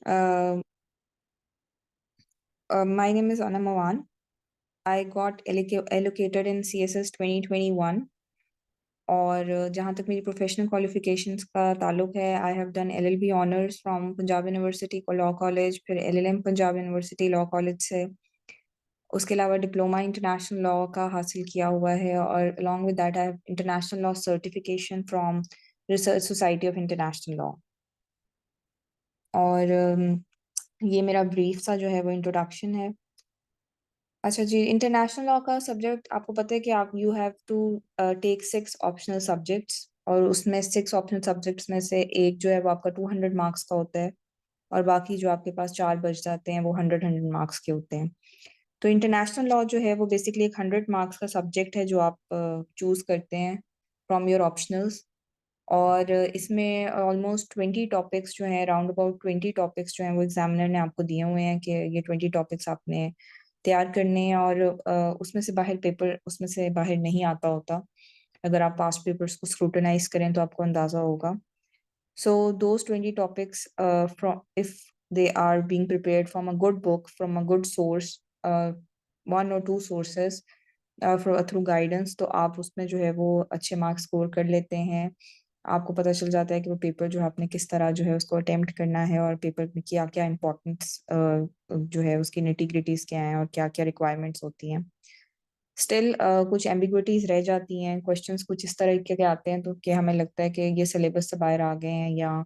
Uh, my name is Anna Mawan. I got allocated in CSS 2021 और जहाँ तक मेरी प्रोफेशनल क्वालिफिकेशंस का ताल्लुक है, I have done LLB honours from Punjab university को लॉ कॉलेज, फिर LLM Punjab university law college से। उसके अलावा डिप्लोमा इंटरनेशनल लॉ का हासिल किया हुआ है और along with that I have international law certification from research society of international law. और ये मेरा ब्रीफ सा जो है वो इंट्रोडक्शन है। अच्छा जी, इंटरनेशनल लॉ का सब्जेक्ट आपको पता है कि आप you have to take 6 optional subjects और उसमें 6 ऑप्शनल सब्जेक्ट्स में से एक जो है वो आपका 200 मार्क्स का होता है और बाकी जो आपके पास 4 बच जाते हैं वो 100 मार्क्स के होते हैं। तो इंटरनेशनल लॉ जो है वो बेसिकली एक 100 मार्क्स का सब्जेक्ट है जो आप चूज करते हैं फ्रॉम योर ऑप्शनल्स। और इसमें ऑलमोस्ट 20 टॉपिक्स जो हैं, अराउंड अबाउट 20 टॉपिक्स जो हैं वो एग्जामिनर ने आपको दिए हुए हैं कि ये 20 टॉपिक्स आपने तैयार करने हैं और उसमें से बाहर पेपर उसमें से बाहर नहीं आता होता। अगर आप पास्ट पेपर्स को स्क्रूटनाइज करें तो आपको अंदाजा होगा। So those 20 topics from if they are being prepared from a good book from a good source, 1 or 2 sources through guidance, तो आप उसमें जो है वो अच्छे मार्क्स स्कोर कर लेते हैं। आपको पता चल जाता है कि वो पेपर जो है आपने किस तरह जो है उसको अटेम्प्ट करना है और पेपर में क्या क्या इम्पोर्टेंट्स जो है उसकी निटी-ग्रिटीज क्या हैं और क्या क्या रिक्वायरमेंट्स होती हैं। स्टिल कुछ एम्बिग्विटीज रह जाती हैं, क्वेश्चंस कुछ इस तरह के आते हैं तो कि हमें लगता है कि ये सिलेबस से बाहर आ गए हैं या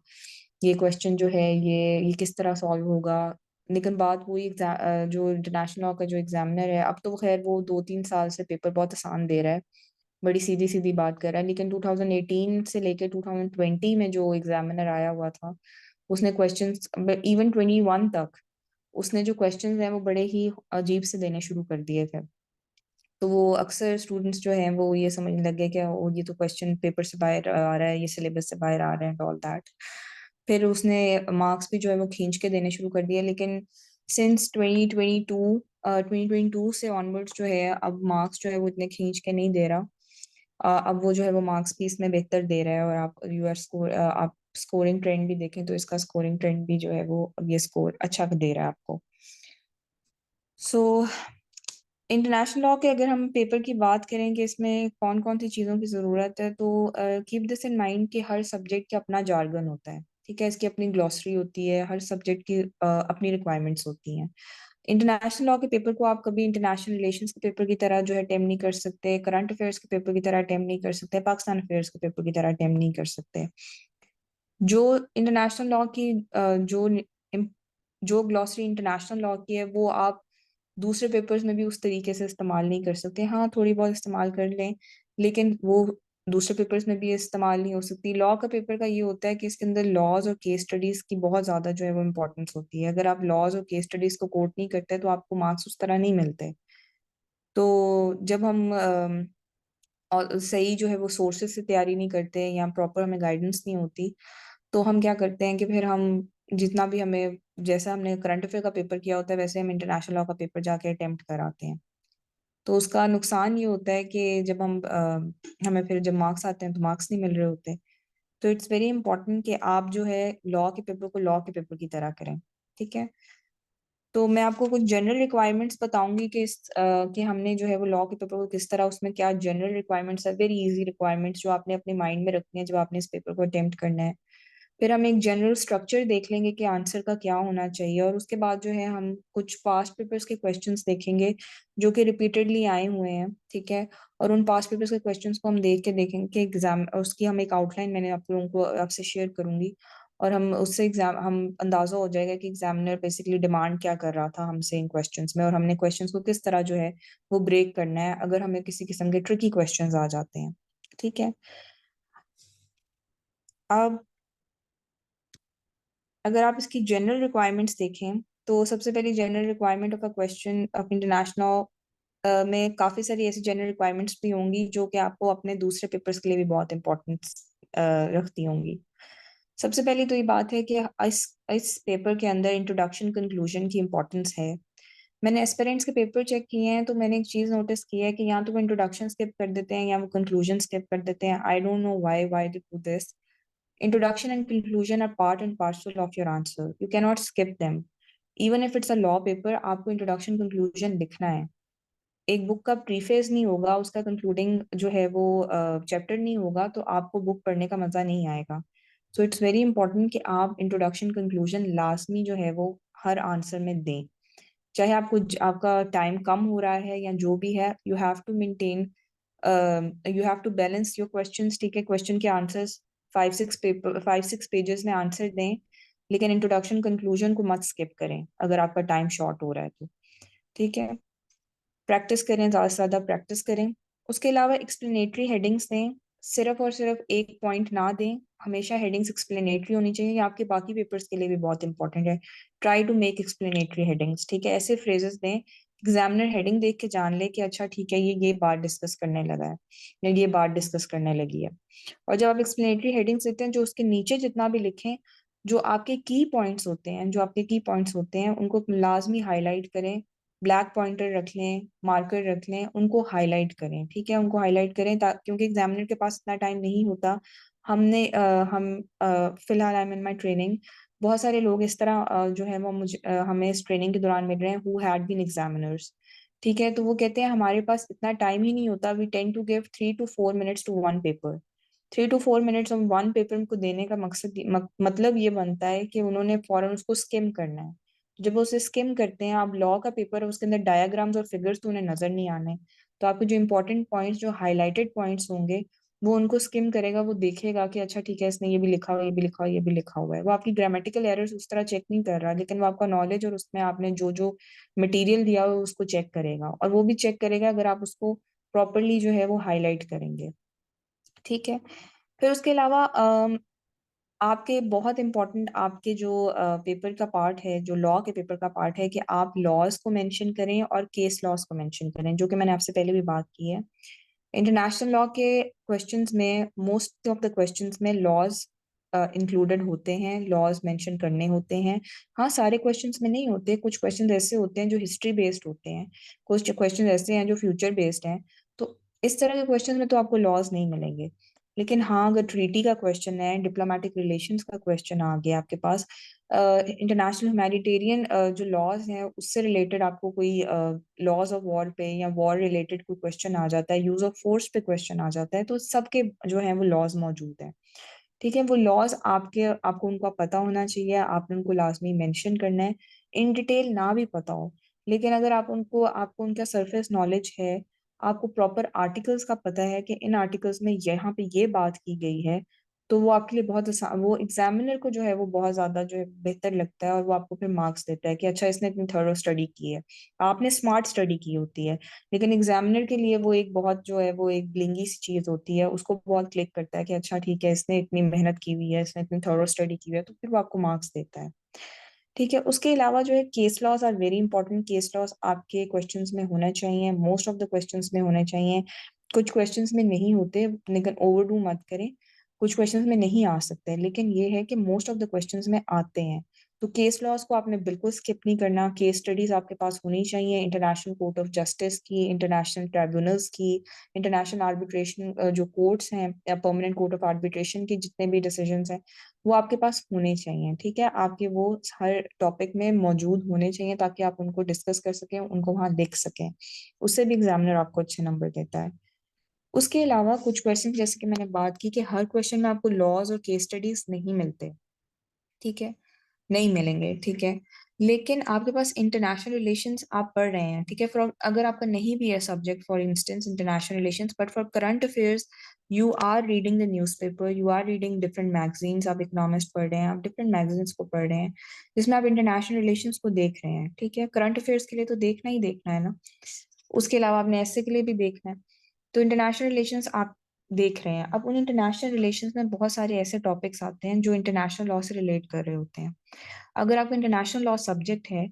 ये क्वेश्चन जो है ये किस तरह सॉल्व होगा। लेकिन बात वही जो इंटरनेशनल लॉ का जो एग्जामिनर है, अब तो खैर वो 2-3 साल से पेपर बहुत आसान दे रहा है, बड़ी सीधी सीधी बात कर रहा है। लेकिन 2018 से लेकर 2020 में जो एग्जामिनर आया हुआ था उसने क्वेश्चंस, इवन 21 तक उसने जो क्वेश्चंस हैं वो बड़े ही अजीब से देने शुरू कर दिए थे। तो वो अक्सर स्टूडेंट्स जो हैं वो ये समझने लग गए कि ओ ये तो क्वेश्चन पेपर से बाहर आ रहा है, ये सिलेबस से बाहर आ रहा है, ऑल दैट। फिर उसने मार्क्स भी जो है वो खींच के देने शुरू कर दिए। लेकिन सिंस 2022 से ऑनवर्ड्स जो है अब मार्क्स जो है वो इतने खींच के नहीं दे रहा। अब वो जो है वो मार्क्स भी इसमें बेहतर दे रहा है और आप यूआर स्कोर आप स्कोरिंग ट्रेंड भी देखें तो इसका स्कोरिंग ट्रेंड भी जो है वो अब ये स्कोर अच्छा दे रहा है आपको। सो इंटरनेशनल लॉ के अगर हम पेपर की बात करें कि इसमें कौन कौन सी चीज़ों की ज़रूरत है, तो कीप दिस इन माइंड कि हर सब्जेक्ट का अपना जार्गन होता है, ठीक है, इसकी अपनी ग्लॉसरी होती है, हर सब्जेक्ट की अपनी रिक्वायरमेंट्स होती हैं। इंटरनेशनल लॉ के पेपर को आप कभी इंटरनेशनल रिलेशंस के पेपर की तरह जो है अटेम्प्ट नहीं कर सकते, करंट अफेयर्स के पेपर की तरह अटेम्प्ट नहीं कर सकते, पाकिस्तान अफेयर्स के पेपर की तरह अटेम्प्ट नहीं कर सकते। जो इंटरनेशनल लॉ की जो ग्लॉसरी इंटरनेशनल लॉ की है वो आप दूसरे पेपर्स में भी उस तरीके से इस्तेमाल नहीं कर सकते। हाँ, थोड़ी बहुत इस्तेमाल कर लें, लेकिन वो दूसरे पेपर्स में भी इस्तेमाल नहीं हो सकती। लॉ का पेपर का ये होता है कि इसके अंदर लॉज और केस स्टडीज की बहुत ज्यादा जो है वो इम्पोर्टेंस होती है। अगर आप लॉज और केस स्टडीज को कोट नहीं करते तो आपको मार्क्स उस तरह नहीं मिलते। तो जब हम और सही जो है वो सोर्सेज से तैयारी नहीं करते या प्रॉपर हमें गाइडेंस नहीं होती, तो हम क्या करते हैं कि फिर हम जितना भी हमें, जैसा हमने करंट अफेयर का पेपर किया होता है वैसे हम इंटरनेशनल लॉ का पेपर जाके अटेम्प्ट कराते हैं। तो उसका नुकसान ये होता है कि जब हम हमें फिर जब मार्क्स आते हैं तो मार्क्स नहीं मिल रहे होते। तो इट्स वेरी इंपॉर्टेंट कि आप जो है लॉ के पेपर को लॉ के पेपर की तरह करें, ठीक है। तो मैं आपको कुछ जनरल रिक्वायरमेंट्स बताऊंगी कि कि हमने जो है वो लॉ के पेपर को किस तरह, उसमें क्या जनरल रिक्वायरमेंट्स है, वेरी इजी रिक्वायरमेंट्स जो आपने अपने माइंड में रखनी है जब आपने इस पेपर को अटेम्प्ट करना है। फिर हम एक जनरल स्ट्रक्चर देख लेंगे कि आंसर का क्या होना चाहिए और उसके बाद जो है हम कुछ पास्ट पेपर्स के क्वेश्चंस देखेंगे जो कि रिपीटेडली आए हुए हैं, ठीक है। और उन पास्ट पेपर्स के क्वेश्चंस को हम देख के देखेंगे कि एग्जाम, उसकी हम एक आउटलाइन मैंने आप लोगों को आपसे शेयर करूंगी और हम उससे एग्जाम हम अंदाजा हो जाएगा कि एग्जामिनर बेसिकली डिमांड क्या कर रहा था हमसे इन क्वेश्चंस में और हमने क्वेश्चंस को किस तरह जो है वो ब्रेक करना है अगर हमें किसी किस्म के ट्रिकी क्वेश्चंस आ जाते हैं, ठीक है। अब अगर आप इसकी जनरल रिक्वायरमेंट्स देखें तो सबसे पहली general requirement of a question of international में काफ़ी सारी ऐसी जनरल रिक्वायरमेंट्स भी होंगी जो कि आपको अपने दूसरे पेपर्स के लिए भी बहुत इंपॉर्टेंस रखती होंगी। सबसे पहली तो ये बात है कि इस पेपर के अंदर इंट्रोडक्शन कंक्लूजन की इंपॉर्टेंस है। मैंने एस्पिरेंट्स के पेपर चेक किए हैं तो मैंने एक चीज़ नोटिस की है कि या तो वो इंट्रोडक्शन स्किप कर देते हैं या वो कंक्लूजन स्किप कर देते हैं। I don't know why they do this. Introduction and conclusion are part and parcel of your answer. You cannot skip them. Even if it's a law paper, आपको introduction conclusion लिखना है. एक book का preface नहीं होगा, उसका concluding जो है वो चैप्टर नहीं होगा, तो आपको बुक पढ़ने का मजा नहीं आएगा. सो इट्स वेरी इंपॉर्टेंट कि आप इंट्रोडक्शन कंक्लूजन लाजमी जो है वो हर आंसर में दें. चाहे आपका टाइम कम हो रहा है या जो भी है, you have to maintain, you have to balance your questions. ठीक है, क्वेश्चन के आंसर्स 5-6 पेजेस में आंसर दें, लेकिन इंट्रोडक्शन कंक्लूजन को मत स्किप करें अगर आपका टाइम शॉर्ट हो रहा है तो. ठीक है, प्रैक्टिस करें, ज़्यादा से ज़्यादा प्रैक्टिस करें. उसके अलावा एक्सप्लेनेटरी हेडिंग्स दें. सिर्फ और सिर्फ एक पॉइंट ना दें. हमेशा हेडिंग्स एक्सप्लेनेटरी होनी चाहिए. ये आपके बाकी पेपर्स के लिए भी बहुत इंपॉर्टेंट है. Try to make explanatory headings. ठीक है, ऐसे फ्रेजेस दें एग्जामिनर हेडिंग देख के जान ले कि अच्छा ठीक है, ये बात डिस्कस करने लगा है या ये बात डिस्कस करने लगी है. और जब आप एक्सप्लेनेटरी हेडिंग्स देते हैं, जो उसके नीचे जितना भी लिखें, जो आपके की पॉइंट्स होते हैं, उनको लाजमी हाईलाइट करें. ब्लैक पॉइंटर रख लें, मार्कर रख लें, उनको हाईलाइट करें. ठीक है, उनको हाईलाइट करें क्योंकि एग्जामिनर के पास इतना टाइम नहीं होता. हम फिलहाल I am in my training. बहुत सारे लोग इस तरह जो है वो हमें इस ट्रेनिंग के दौरान मिल रहे हैं हु हैड बीन एग्जामिनर्स. ठीक है, तो वो कहते हैं हमारे पास इतना टाइम ही नहीं होता. We tend to give 3 to 4 minutes to one paper. 3 to 4 minutes on one paper को देने का मतलब ये बनता है कि उन्होंने फौरन उसको स्किम करना है. जब वो उसे स्किम करते हैं, आप लॉ का पेपर है, उसके अंदर डायग्राम्स और फिगर्स तो उन्हें नजर नहीं आने. तो आपके जो इंपॉर्टेंट पॉइंट्स, जो हाईलाइटेड पॉइंट्स होंगे, वो उनको स्किम करेगा. वो देखेगा कि अच्छा ठीक है, इसने ये भी लिखा हुआ है, ये भी लिखा हुआ है, ये भी लिखा हुआ है. वो आपकी ग्रामेटिकल एरर्स उस तरह चेक नहीं कर रहा, लेकिन वो आपका नॉलेज और उसमें आपने जो जो मटेरियल दिया हो उसको चेक करेगा. और वो भी चेक करेगा अगर आप उसको प्रॉपरली जो है वो हाईलाइट करेंगे. ठीक है, फिर उसके अलावा आपके बहुत इंपॉर्टेंट आपके जो पेपर का पार्ट है, जो लॉ के पेपर का पार्ट है, कि आप लॉज को मेंशन करें और केस लॉज को मेंशन करें, जो कि मैंने आपसे पहले भी बात की है. इंटरनेशनल लॉ के क्वेश्चंस में, मोस्ट ऑफ द क्वेश्चंस में लॉज इंक्लूडेड होते हैं, लॉज मेंशन करने होते हैं. हाँ, सारे क्वेश्चंस में नहीं होते. कुछ क्वेश्चंस ऐसे होते हैं जो हिस्ट्री बेस्ड होते हैं, कुछ क्वेश्चंस ऐसे हैं जो फ्यूचर बेस्ड हैं. तो इस तरह के क्वेश्चंस में तो आपको लॉज नहीं मिलेंगे. लेकिन हाँ, अगर ट्रीटी का क्वेश्चन है, डिप्लोमेटिक रिलेशंस का क्वेश्चन आ गया आपके पास, इंटरनेशनल ह्यूमैनिटेरियन जो लॉज हैं उससे रिलेटेड आपको कोई लॉज ऑफ वॉर पे या वॉर रिलेटेड कोई क्वेश्चन आ जाता है, यूज ऑफ फोर्स पे क्वेश्चन आ जाता है, तो सबके जो है वो लॉज मौजूद हैं. ठीक है, वो लॉज आपको उनका पता होना चाहिए. आपने उनको लाजमी मेंशन करना है. इन डिटेल ना भी पता हो, लेकिन अगर आपको उनका सरफेस नॉलेज है, आपको प्रॉपर आर्टिकल्स का पता है कि इन आर्टिकल्स में यहाँ पे ये बात की गई है, तो वो आपके लिए बहुत आसान, वो एग्जामिनर को जो है वो बहुत ज्यादा जो है बेहतर लगता है, और वो आपको फिर मार्क्स देता है कि अच्छा इसने इतनी थॉरो स्टडी की है. आपने स्मार्ट स्टडी की होती है, लेकिन एग्जामिनर के लिए वो एक बहुत जो है वो एक ब्लिंगी सी चीज होती है. उसको बहुत क्लिक करता है कि अच्छा ठीक है, इसने इतनी मेहनत की हुई है, इसने इतनी थॉरो स्टडी की हुई है, तो फिर वो आपको मार्क्स देता है. ठीक है, उसके अलावा जो है case laws are very important. Case laws आपके क्वेश्चंस में होना चाहिए, मोस्ट ऑफ द क्वेश्चंस में होने चाहिए. कुछ क्वेश्चंस में नहीं होते, लेकिन ओवरडू मत करें. कुछ क्वेश्चंस में नहीं आ सकते, लेकिन ये है कि मोस्ट ऑफ द क्वेश्चंस में आते हैं. तो केस लॉज को आपने बिल्कुल स्किप नहीं करना. केस स्टडीज आपके पास होनी चाहिए, इंटरनेशनल कोर्ट ऑफ जस्टिस की, इंटरनेशनल ट्राइब्यूनल्स की, इंटरनेशनल आर्बिट्रेशन जो कोर्ट्स हैं या परमानेंट कोर्ट ऑफ आर्बिट्रेशन की जितने भी डिसीजंस हैं, वो आपके पास होने चाहिए. ठीक है, आपके वो हर टॉपिक में मौजूद होने चाहिए, ताकि आप उनको डिस्कस कर सकें, उनको वहां देख सकें. उससे भी एग्जामिनर आपको अच्छे नंबर देता है. उसके अलावा कुछ क्वेश्चन, जैसे कि मैंने बात की कि हर क्वेश्चन में आपको लॉज और केस स्टडीज नहीं मिलते. ठीक है, नहीं मिलेंगे. ठीक है, लेकिन आपके पास इंटरनेशनल रिलेशंस आप पढ़ रहे हैं. ठीक है, फॉर अगर आपका नहीं भी है subject, for instance international relations, but for current affairs you are reading the newspaper, you are reading different magazines. आप इकोनॉमिस्ट पढ़ रहे हैं, आप डिफरेंट मैगजीन्स को पढ़ रहे हैं, जिसमें आप इंटरनेशनल रिलेशंस को देख रहे हैं. ठीक है, करंट अफेयर्स के लिए तो देखना ही देखना है ना. उसके अलावा आपने ऐसे के लिए भी देखना है. तो इंटरनेशनल रिलेशंस आप देख रहे हैं. अब उन इंटरनेशनल रिलेशंस में बहुत सारे ऐसे टॉपिक्स आते हैं जो इंटरनेशनल लॉ से रिलेट कर रहे होते हैं. अगर आपको इंटरनेशनल लॉ सब्जेक्ट है,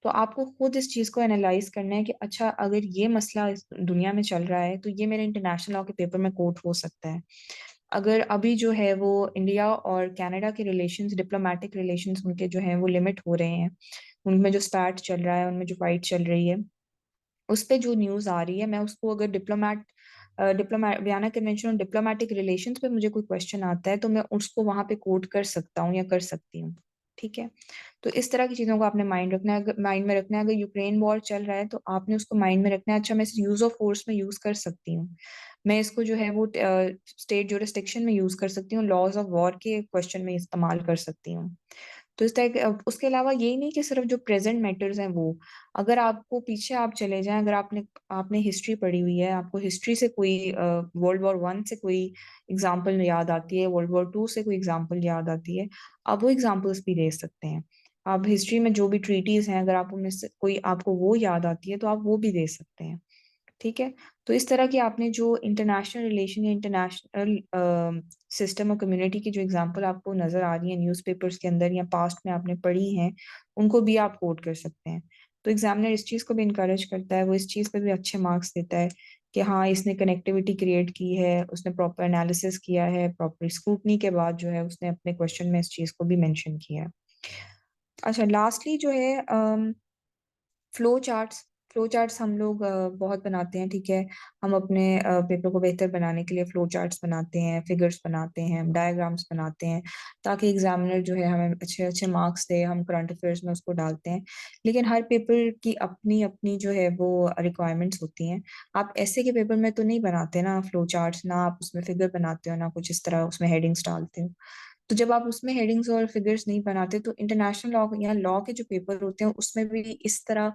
तो आपको खुद इस चीज़ को एनालाइज करना है कि अच्छा, अगर ये मसला इस दुनिया में चल रहा है, तो ये मेरे इंटरनेशनल लॉ के पेपर में कोट हो सकता है. अगर अभी जो है वो इंडिया और कनाडा के रिलेशंस, डिप्लोमेटिक रिलेशंस उनके जो हैं वो लिमिट हो रहे हैं, उनमें जो स्पैट चल रहा है, उनमें जो फाइट चल रही है, उस पे जो न्यूज़ आ रही है, मैं उसको अगर Vienna convention on diplomatic relations पे मुझे कोई क्वेश्चन आता है तो मैं उसको वहां पे कोट कर सकता हूँ या कर सकती हूँ। ठीक है, तो इस तरह की चीजों को आपने माइंड में रखना है। अगर यूक्रेन वॉर चल रहा है तो आपने उसको माइंड में रखना है, अच्छा मैं इसे यूज ऑफ फोर्स में यूज कर सकती हूँ, मैं इसको जो है वो स्टेट जोरिस्डिक्शन में यूज कर सकती हूँ, लॉज ऑफ वॉर के क्वेश्चन में इस्तेमाल कर सकती हूँ। तो इस तरह उसके अलावा यही नहीं कि सिर्फ जो प्रेजेंट मैटर्स हैं वो, अगर आपको पीछे आप चले जाएं, अगर आपने आपने हिस्ट्री पढ़ी हुई है, आपको हिस्ट्री से कोई वर्ल्ड वॉर 1 से कोई एग्जांपल याद आती है, वर्ल्ड वॉर 2 से कोई एग्जांपल याद आती है, आप वो एग्जांपल्स भी दे सकते हैं। आप हिस्ट्री में जो भी ट्रीटीज हैं, अगर आप उनमें से कोई आपको वो याद आती है तो आप वो भी दे सकते हैं। ठीक है, तो इस तरह की आपने जो इंटरनेशनल रिलेशन या इंटरनेशनल सिस्टम और कम्युनिटी की जो एग्जांपल आपको नजर आ रही है न्यूज़पेपर्स के अंदर या पास्ट में आपने पढ़ी हैं, उनको भी आप कोट कर सकते हैं। तो एग्जामिनर इस चीज़ को भी इनकरेज करता है, वो इस चीज़ पे भी अच्छे मार्क्स देता है कि हाँ इसने कनेक्टिविटी क्रिएट की है, उसने प्रॉपर एनालिसिस किया है, प्रॉपर स्क्रूटनी के बाद जो है उसने अपने क्वेश्चन में इस चीज़ को भी मेंशन किया है। अच्छा, लास्टली जो है फ्लो चार्ट्स। फ्लो चार्ट्स हम लोग बहुत बनाते हैं। ठीक है, हम अपने पेपर को बेहतर बनाने के लिए फ्लो चार्ट्स बनाते हैं, फिगर्स बनाते हैं, डायग्राम्स बनाते हैं, ताकि एग्जामिनर जो है हमें अच्छे अच्छे मार्क्स दे। हम करंट अफेयर्स में उसको डालते हैं, लेकिन हर पेपर की अपनी अपनी जो है वो रिक्वायरमेंट्स होती हैं। आप ऐसे के पेपर में तो नहीं बनाते ना फ्लो चार्ट्स, ना आप उसमें फिगर बनाते हो, ना कुछ इस तरह उसमें हेडिंग्स डालते हो। तो जब आप उसमें हेडिंग्स और फिगर्स नहीं बनाते तो इंटरनेशनल लॉ या लॉ के जो पेपर होते हैं उसमें भी इस तरह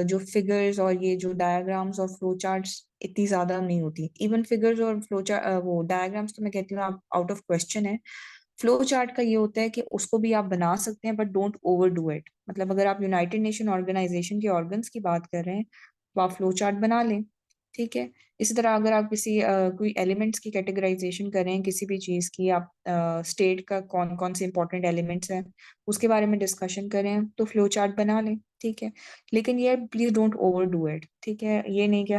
जो फिगर्स और ये जो डायग्राम्स और फ्लो चार्ट्स इतनी ज्यादा नहीं होती। इवन फिगर्स और फ्लो चार्ट वो डायग्राम्स तो मैं कहती हूँ आप आउट ऑफ क्वेश्चन है। फ्लो चार्ट का ये होता है कि उसको भी आप बना सकते हैं but don't over do it. मतलब अगर आप यूनाइटेड नेशन ऑर्गेनाइजेशन के ऑर्गन्स की बात कर रहे हैं तो आप फ्लो चार्ट बना लें। ठीक है, इसी तरह अगर आप किसी कोई एलिमेंट्स की कैटेगराइजेशन करें किसी भी चीज़ की, आप स्टेट का कौन कौन से इंपॉर्टेंट एलिमेंट्स हैं उसके बारे में डिस्कशन करें तो फ्लो चार्ट बना लें। ठीक है, लेकिन ये please don't over do it. ठीक है, ये नहीं कि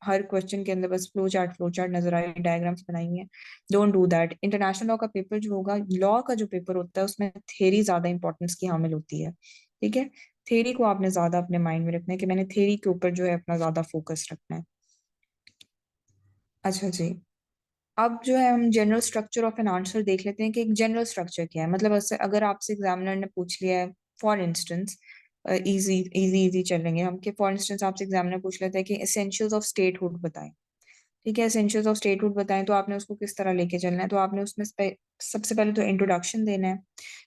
हर क्वेश्चन के अंदर बस फ्लो चार्ट नजर आए, डायग्राम्स बनाई हैं। Don't do that. International law का पेपर जो होगा, लॉ का जो पेपर होता है उसमें थेरी ज्यादा इंपॉर्टेंस की हामिल होती है। ठीक है, थेरी को आपने ज्यादा अपने माइंड में रखना है कि मैंने थेरी के ऊपर जो है अपना ज्यादा फोकस रखना है। अच्छा जी, अब जो है हम general structure of an answer देख लेते हैं कि एक जनरल स्ट्रक्चर क्या है। मतलब अगर आपसे एग्जामिनर ने पूछ लिया है, for instance easy easy easy चलेंगे हम, कि फॉर इंस्टेंस आपसे एग्जामिनर पूछ लेता है कि एसेंशियल्स ऑफ स्टेटहुड बताएं। ठीक है, एसेंशियल्स ऑफ स्टेटहुड बताएं तो आपने उसको किस तरह लेके चलना है। तो आपने उसमें सबसे पहले तो इंट्रोडक्शन देना है।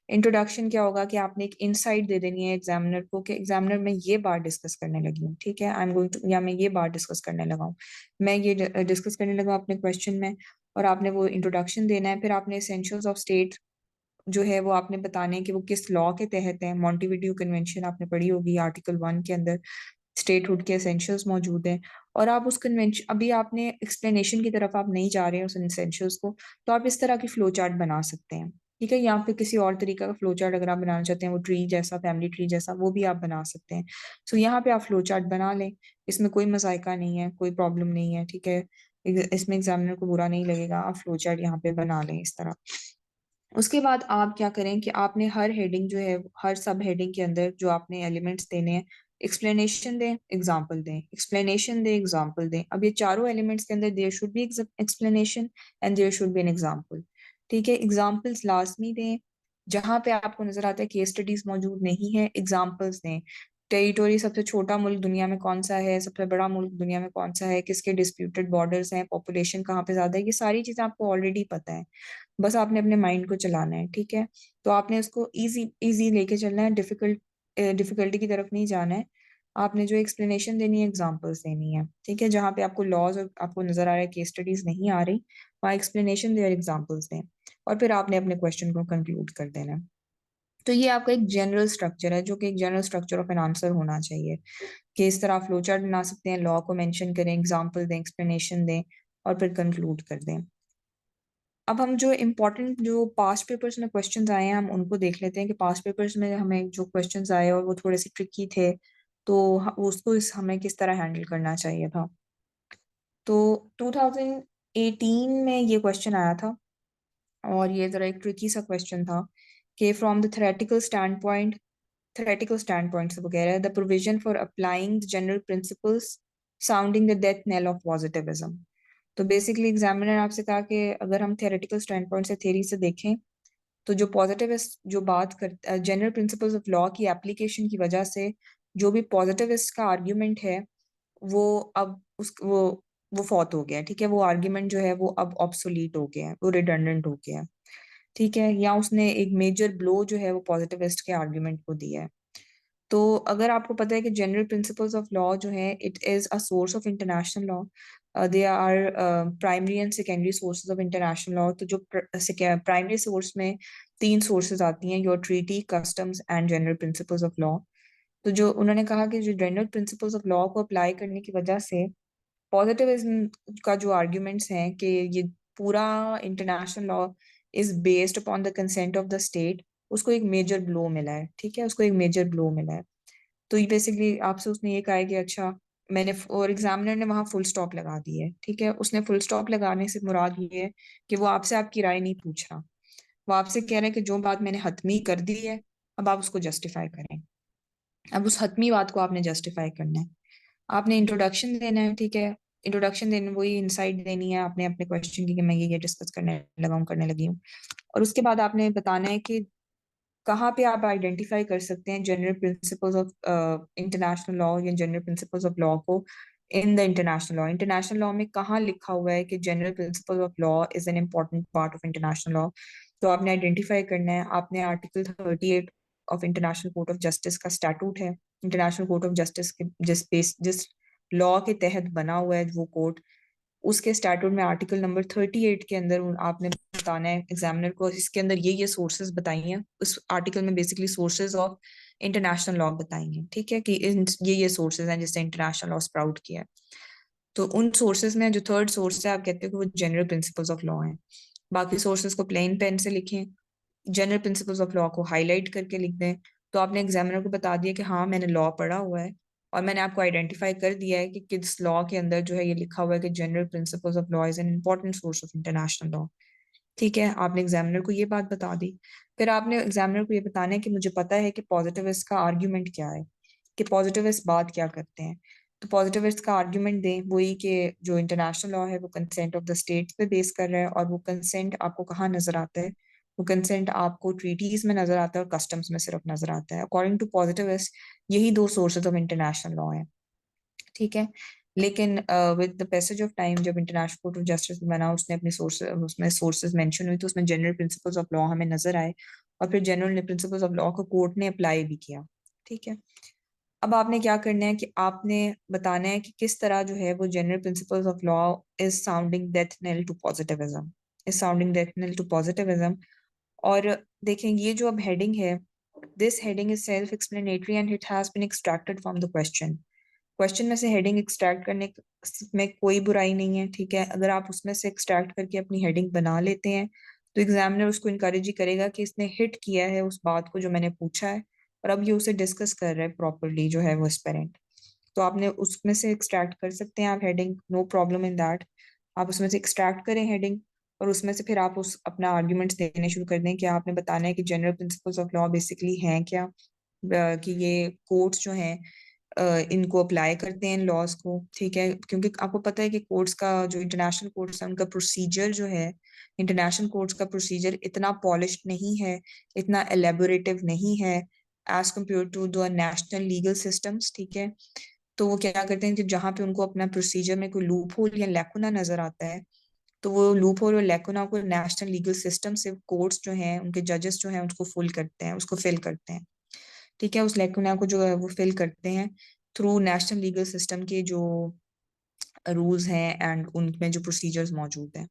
इंट्रोडक्शन क्या होगा कि आपने एक इनसाइट दे देनी है एग्जामिनर को कि एग्जामिनर मैं ये बात डिस्कस करने लगी हूँ। ठीक है, आई एम गोइंग टू, या मैं ये बात डिस्कस करने लगा हूँ, मैं ये डिस्कस करने लगा हूँ अपने क्वेश्चन में। और आपने वो इंट्रोडक्शन देना है। फिर आपने एसेंशियल्स ऑफ स्टेट जो है वो आपने बताने हैं कि वो किस लॉ के तहत है। मॉन्टेविडियो कन्वेंशन आपने पढ़ी होगी, आर्टिकल 1 के अंदर स्टेटहुड के एसेंशियल्स मौजूद हैं। और आप उस कन्वेंशन, अभी आपने एक्सप्लेनेशन की तरफ आप नहीं जा रहे हैं उस एसेंशियल्स को, तो आप इस तरह की फ्लो चार्ट बना सकते हैं। ठीक है, या फिर किसी और तरीका का फ्लो चार्ट अगर आप बनाना चाहते हैं, वो ट्री जैसा, फैमिली ट्री जैसा, वो भी आप बना सकते हैं। सो यहाँ पे आप फ्लो चार्ट बना लें, इसमें कोई मजाइका नहीं है, कोई प्रॉब्लम नहीं है। ठीक है, इसमें एग्जामिनर को बुरा नहीं लगेगा, आप फ्लो चार्ट यहाँ पे बना लें इस तरह। उसके बाद आप क्या करें कि आपने हर हेडिंग जो है, हर सब हेडिंग के अंदर जो आपने एलिमेंट्स देने हैं, एक्सप्लेनेशन दें, एग्जाम्पल दें, एक्सप्लेनेशन दें, एग्जाम्पल दें। अब ये चारों एलिमेंट्स के अंदर there should be explanation and there should be an example. ठीक है, एग्जाम्पल्स लाजमी दें। जहां पे आपको नजर आता है केस स्टडीज मौजूद नहीं है, एग्जाम्पल्स दें। टेरिटोरी, सबसे छोटा मुल्क दुनिया में कौन सा है, सबसे बड़ा मुल्क दुनिया में कौन सा है, किसके डिस्प्यूटेड बॉर्डर्स हैं, पॉपुलेशन कहाँ पे ज्यादा है, ये सारी चीजें आपको ऑलरेडी पता है। बस आपने अपने माइंड को चलाना है। ठीक है, तो आपने उसको इजी इजी लेके चलना है, डिफिकल्टी की तरफ नहीं जाना है। आपने जो एक्सप्लेनेशन देनी है, एग्जांपल्स देनी है। ठीक है, जहाँ पे आपको लॉज और आपको नजर आ रहा है केस स्टडीज नहीं आ रही, वहाँ एक्सप्लेनेशन दे और एग्जांपल्स दें। और फिर आपने अपने क्वेश्चन को कंक्लूड कर देना है। तो ये आपका एक जनरल स्ट्रक्चर है, जो कि एक general structure of an answer होना चाहिए, कि इस तरह फ्लो चार्ट बना सकते हैं, लॉ को मेंशन करें, एग्जांपल दें, एक्सप्लेनेशन दें और फिर कंक्लूड कर दें। अब हम जो इम्पोर्टेंट जो पास्ट पेपर्स में क्वेश्चंस आए हैं हम उनको देख लेते हैं कि पास्ट पेपर्स में हमें जो क्वेश्चंस आए और वो थोड़े से ट्रिकी थे, तो उसको हमें किस तरह हैंडल करना चाहिए था। तो 2018 में ये क्वेश्चन आया था और ये जरा एक ट्रिकी सा क्वेश्चन था कि फ्रॉम द theoretical standpoint से वो कह रहा है the provision for applying the general principles sounding the death nail of positivism. तो बेसिकली एग्जामिनर आपसे कहा कि अगर हम थियोरेटिकल स्टैंड पॉइंट से, थ्योरी से देखें, तो जो पॉजिटिविस्ट जो बात कर जनरल प्रिंसिपल्स ऑफ लॉ की एप्लीकेशन की वजह से जो भी पॉजिटिविस्ट का आर्ग्यूमेंट है वो अब उस वो फौत हो गया, ठीक है। वो आर्ग्यूमेंट जो है वो अब ऑब्सोलीट हो गया है, वो रिडंडेंट हो गया है, ठीक है। या उसने एक मेजर ब्लो जो है वो पॉजिटिविस्ट के आर्ग्यूमेंट को दिया है। तो अगर आपको पता है कि जनरल प्रिंसिपल्स ऑफ लॉ जो है it is a source of international law, they are primary and secondary sources of international law. तो जो प्राइमरी सोर्स में तीन सोर्सेज आती हैं, your treaty, customs and general principles of law. तो जो उन्होंने कहा कि जो जनरल प्रिंसिपल्स ऑफ लॉ को अप्लाई करने की वजह से पॉजिटिविज्म का जो आर्ग्यूमेंट्स हैं कि ये पूरा international law is based upon the consent of the state, उसको एक मेजर ब्लो मिला है, ठीक है, उसको एक मेजर ब्लो मिला है। तो ये बेसिकली आपसे उसने ये कहा है कि अच्छा मैंने, और एग्जामिनर ने वहां फुल स्टॉप लगा दी है, ठीक है। उसने फुल स्टॉप लगाने से मुराद ये है कि वो आपसे आपकी राय नहीं पूछ रहा, वो आपसे कह रहे हैं कि जो बात मैंने हतमी कर दी है अब आप उसको जस्टिफाई करें। अब उस हतमी बात को आपने जस्टिफाई करना है, आपने इंट्रोडक्शन देना है, ठीक है। इंट्रोडक्शन देने, वही इंसाइट देनी है आपने अपने क्वेश्चन की कि मैं ये डिस्कस करने लगी हूँ। और उसके बाद आपने बताना है कि कहाँ पे आप आइडेंटिफाई कर सकते हैं general principles of international law या जनरल प्रिंसिपल्स ऑफ लॉ को in the international law. International law में कहाँ लिखा हुआ है कि general principle of law is an important part of international law. तो आपने आइडेंटिफाई करना है, आपने article 38 of international court of justice का स्टैट्यूट है, इंटरनेशनल कोर्ट ऑफ जस्टिस के जिस लॉ के तहत बना हुआ है वो कोर्ट, उसके स्टैट्यूट में आर्टिकल नंबर 38 के अंदर आपने बताना है एग्जामिनर को इसके अंदर ये सोर्सेज बताइए। उस आर्टिकल में basically sources of international law बताएंगे, ठीक है, कि ये सोर्सेज हैं जिससे इंटरनेशनल लॉ स्प्राउट किया है। तो उन सोर्सेज में जो थर्ड सोर्स है आप कहते हो कि वो जनरल प्रिंसिपल्स ऑफ लॉ हैं। बाकी सोर्सेज को प्लेन पेन से लिखें, जनरल प्रिंसिपल्स ऑफ लॉ को हाईलाइट करके लिख दें। तो आपने एग्जामिनर को बता दिया कि हाँ मैंने लॉ पढ़ा हुआ है और मैंने आपको आइडेंटिफाई कर दिया है कि किस लॉ के अंदर जो है ये लिखा हुआ है कि general principles of law is an important source of international law, ठीक है। आपने एग्जामिनर को ये बात बता दी। फिर आपने एग्जामिनर को ये बताना है कि मुझे पता है कि पॉजिटिविस्ट का आर्ग्यूमेंट क्या है, कि पॉजिटिविस्ट बात क्या करते हैं। तो पॉजिटिविस्ट का आर्ग्यूमेंट दें वही कि जो इंटरनेशनल लॉ है वो कंसेंट ऑफ द स्टेट पे बेस कर रहा है, और वो कंसेंट आपको कहाँ नजर आता है, वो कंसेंट आपको ट्रीटीज में नजर आता है और कस्टम्स में सिर्फ नजर आता है। अकॉर्डिंग टू पॉजिटिविस्ट यही दो सोर्सेज ऑफ इंटरनेशनल लॉ है, ठीक है। लेकिन with the passage of time जब इंटरनेशनल कोर्ट ऑफ जस्टिस बना, उसने अपनी उसमें सोर्सेज मेंशन हुई, तो उसमें जनरल प्रिंसिपल्स ऑफ लॉ हमें नजर आए, और फिर जनरल प्रिंसिपल्स ऑफ लॉ को कोर्ट ने अप्लाई भी किया, ठीक है। अब आपने क्या करना है कि आपने बताना है कि किस तरह जो है वो general principles of law is sounding death nail to positivism, is sounding death nail to positivism. और देखें ये जो अब हेडिंग है, this heading is self explanatory and it has been extracted from the question. Question में से heading extract करने में कोई बुराई नहीं है, ठीक है। अगर आप उसमें से एक्सट्रैक्ट करके अपनी हेडिंग बना लेते हैं तो एग्जामिनर उसको इनकरेज ही करेगा कि इसने हिट किया है उस बात को जो मैंने पूछा है, और अब ये उसे डिस्कस कर रहा है प्रॉपरली जो है वो एस्पेरेंट। तो आपने उसमें से एक्सट्रैक्ट कर सकते हैं आप heading, no problem in that. आप उसमें से एक्सट्रैक्ट करें हेडिंग, और उसमें से फिर आप उस अपना आर्ग्यूमेंट्स देने शुरू कर दें कि आपने बताना है कि general principles of law basically हैं क्या, कि ये कोर्ट्स जो हैं इनको अप्लाई करते हैं इन लॉज को, ठीक है। क्योंकि आपको पता है कि कोर्ट्स का जो इंटरनेशनल कोर्ट्स है उनका प्रोसीजर जो है, इंटरनेशनल कोर्ट्स का प्रोसीजर इतना पॉलिश्ड नहीं है, इतना एलेबोरेटिव नहीं है as compare to the national legal systems, ठीक है। तो वो क्या करते हैं कि जहाँ पे उनको अपना प्रोसीजर में कोई लूप होल या लैकुना नजर आता है, तो वो लूप होल और लैकुना को नेशनल लीगल सिस्टम से कोर्ट्स जो हैं उनके जजेस जो हैं उसको फुल करते हैं, उसको फिल करते हैं, ठीक है। उस लैकुना को जो है वो फिल करते हैं थ्रू नेशनल लीगल सिस्टम के जो रूल्स हैं एंड उनमें जो प्रोसीजर्स मौजूद हैं।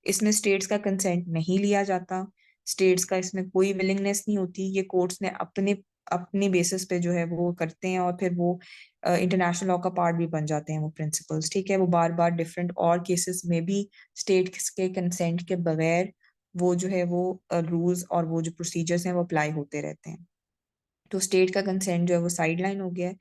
इसमें स्टेट्स का कंसेंट नहीं लिया जाता, स्टेट्स का इसमें कोई विलिंगनेस नहीं होती, ये कोर्ट्स ने अपने अपनी बेसिस पे जो है वो करते हैं, और फिर वो इंटरनेशनल लॉ का पार्ट भी बन जाते हैं वो प्रिंसिपल्स, ठीक है। वो बार बार डिफरेंट और केसेस में भी स्टेट के कंसेंट के बगैर वो जो है वो रूल्स और वो जो प्रोसीजर्स हैं वो अप्लाई होते रहते हैं। तो स्टेट का कंसेंट जो है वो साइड लाइन हो गया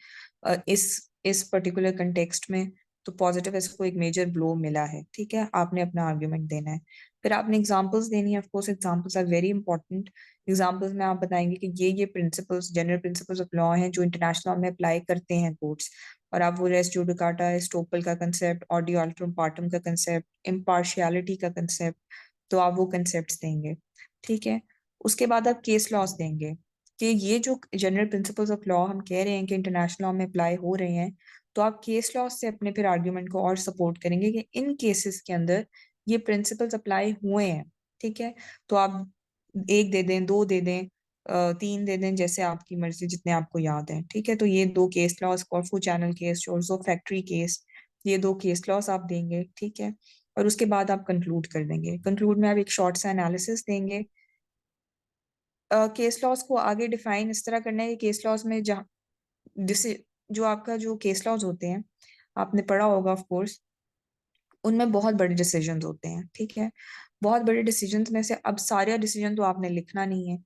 है इस पर्टिकुलर कंटेक्स्ट में। तो पॉजिटिव इसको एक मेजर ब्लो मिला है, ठीक है। आपने अपना आर्ग्यूमेंट देना है, फिर आपने एग्जांपल्स देनी है। Of course examples are very important. Examples में आप बताएंगे कि ये principles, general principles of law हैं जो इंटरनेशनल लॉ में अप्लाई करते हैं कोर्ट्स, और आप वो रेस जुडिकाटा, एस्टोपल का कंसेप्ट, ऑडियो अल्ट्रम पार्टम का कंसेप्ट, इम्पार्शियलिटी का कंसेप्ट, तो आप वो कंसेप्ट देंगे, ठीक है। उसके बाद आप केस लॉस देंगे कि ये जो जनरल प्रिंसिपल्स ऑफ लॉ हम कह रहे हैं कि इंटरनेशनल लॉ में अप्लाई हो रहे हैं, तो आप केस लॉ से अपने फिर आर्ग्यूमेंट को और सपोर्ट करेंगे कि इन केसेस के अंदर ये प्रिंसिपल्स अप्लाई हुए हैं, ठीक है। तो आप एक दे दें, दो दे दें, तीन दे दें, जैसे आपकी मर्जी, जितने आपको याद है, ठीक है। तो ये दो case Lotus, Corfu channel case, Chorzow factory case, ये दो केस लॉस आप देंगे, ठीक है। और उसके बाद आप कंक्लूड कर देंगे। कंक्लूड में आप एक शॉर्ट सा एनालिसिस देंगे। केस लॉस को आगे डिफाइन इस तरह करना है कि केस लॉस में जहाँ जिसे जो आपका जो केस लॉज होते हैं, आपने पढ़ा होगा ऑफ कोर्स, उनमें बहुत बड़े डिसीजंस होते हैं, ठीक है। बहुत बड़े डिसीजंस में से अब सारे डिसीजन तो आपने लिखना नहीं है,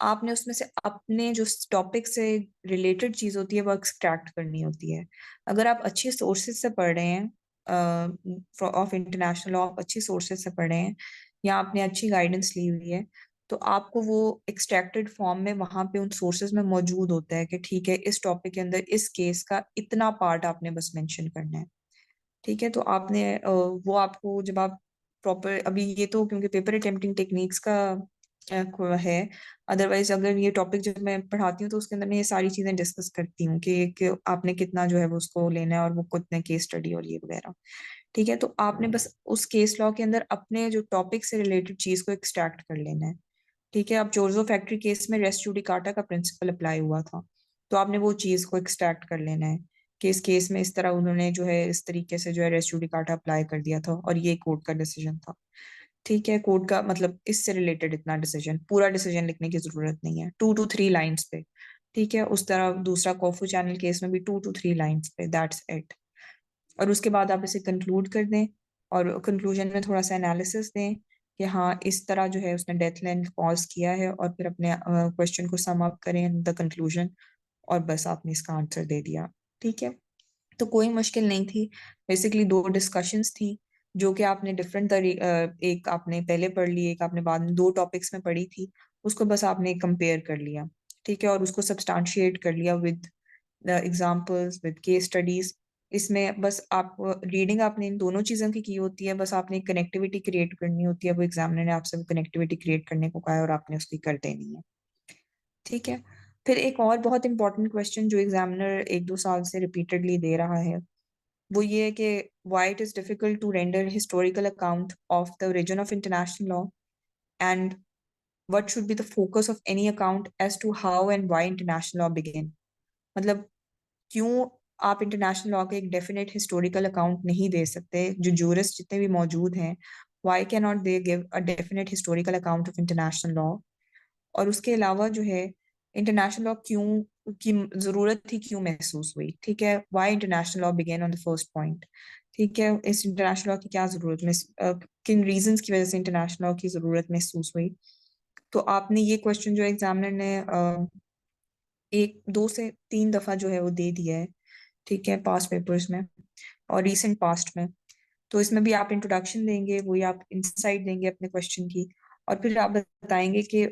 आपने उसमें से अपने जो टॉपिक से रिलेटेड चीज होती है वो एक्सट्रैक्ट करनी होती है। अगर आप अच्छी सोर्सेज से पढ़ रहे हैं ऑफ इंटरनेशनल लॉ, आप अच्छी सोर्सेज से पढ़ रहे हैं या आपने अच्छी गाइडेंस ली हुई है, तो आपको वो एक्सट्रैक्टेड फॉर्म में वहां पे उन सोर्सेज में मौजूद होता है कि ठीक है, इस टॉपिक के अंदर इस केस का इतना पार्ट आपने बस मेंशन करना है, ठीक है। तो आपने वो आपको जब आप प्रॉपर, अभी ये तो क्योंकि पेपर अटेम्प्टिंग टेक्निक्स का है, अदरवाइज अगर ये टॉपिक जब मैं पढ़ाती हूँ तो उसके अंदर मैं ये सारी चीजें डिस्कस करती हूँ कि आपने कितना जो है वो उसको लेना है और वो कितने केस स्टडी और ये वगैरह, ठीक है। तो आपने बस उस केस लॉ के अंदर अपने जो टॉपिक से रिलेटेड चीज को एक्सट्रैक्ट कर लेना है, ठीक है। अब चोरजो फैक्ट्री केस में रेस जुडिकाटा का प्रिंसिपल अप्लाई हुआ था, तो आपने वो चीज को एक्सट्रैक्ट कर लेना है कि इस केस में इस तरह उन्होंने जो है इस तरीके से जो है रेस जुडिकाटा अप्लाई कर दिया था और ये कोर्ट का डिसीजन था, ठीक है। कोर्ट का मतलब इससे रिलेटेड इतना डिसीजन, पूरा डिसीजन लिखने की जरूरत नहीं है, 2 to 3 लाइंस पे, ठीक है। उस तरह दूसरा कॉफू चैनल केस में भी 2 to 3 लाइंस पे, दैट्स इट। और उसके बाद आप इसे कंक्लूड कर दें और कंक्लूजन में थोड़ा सा एनालिसिस दें कि हाँ इस तरह जो है उसने डेथ लेंथ कॉज किया है, और फिर अपने क्वेश्चन को सम अप करें द कंक्लूजन, और बस आपने इसका आंसर दे दिया, ठीक है। तो कोई मुश्किल नहीं थी। बेसिकली दो डिस्कशंस थी जो कि आपने डिफरेंट एक आपने पहले पढ़ ली, एक आपने बाद में दो टॉपिक्स में पढ़ी थी, उसको बस आपने कंपेयर कर लिया, ठीक है, और उसको सब्सटैंशिएट कर लिया with examples, with case studies. इसमें बस आप रीडिंग आपने इन दोनों चीजों की होती है, बस आपने कनेक्टिविटी क्रिएट करनी होती है, वो एग्जामिनर ने आपसे वो कनेक्टिविटी क्रिएट करने को कहा है और आपने उसकी कर देनी है, ठीक है। फिर एक और बहुत इंपॉर्टेंट क्वेश्चन जो एग्जामिनर 1-2 साल से रिपीटेडली दे रहा है, वो ये है कि why it is difficult to render historical account of the origin of international law, and what should be the focus of any account as to how and why international law began। मतलब क्यों आप international law के एक definite historical account नहीं दे सकते, जो jurist जितने भी मौजूद हैं, why can not they give a definite historical account of international law. और उसके अलावा जो है इंटरनेशनल लॉ क्यों की जरूरत थी, क्यों महसूस हुई, ठीक है, why international law begin on the first point, ठीक है। इस इंटरनेशनल लॉ की क्या जरूरत में किन रीजंस की वजह से इंटरनेशनल लॉ की जरूरत महसूस हुई। तो आपने ये क्वेश्चन जो एग्जामिनर ने 1, 2 से 3 दफा जो है वो दे दिया है, ठीक है, पास्ट पेपर्स में और रीसेंट पास्ट में। तो इसमें भी आप इंट्रोडक्शन देंगे, वही आप इंसाइट देंगे अपने क्वेश्चन की, और फिर आप बताएंगे कि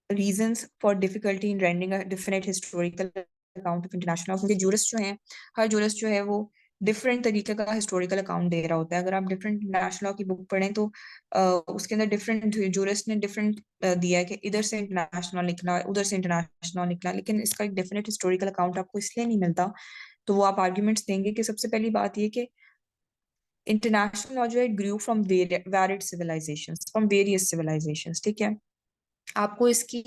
reasons for difficulty in rending a definite historical account of international law, क्योंकि जूरिस्ट जो है, हर जूरिस्ट जो है वो डिफरेंट तरीके का हिस्टोरिकल अकाउंट दे रहा होता है। अगर आप डिफरेंट इंटरनेशनल लॉ की बुक पढ़ें तो उसके अंदर डिफरेंट जूरिस्ट ने डिफरेंट दिया है कि इधर से इंटरनेशनल निकला, उधर से इंटरनेशनल निकला, लेकिन इसका एक डेफिनेट हिस्टोरिकल अकाउंट आपको इसलिए नहीं मिलता। तो वो आप आर्ग्यूमेंट्स देंगे कि सबसे पहली बात ये कि इंटरनेशनल लॉ जो है grew from varied civilisations, from various civilisations, ठीक है। आपको इसकी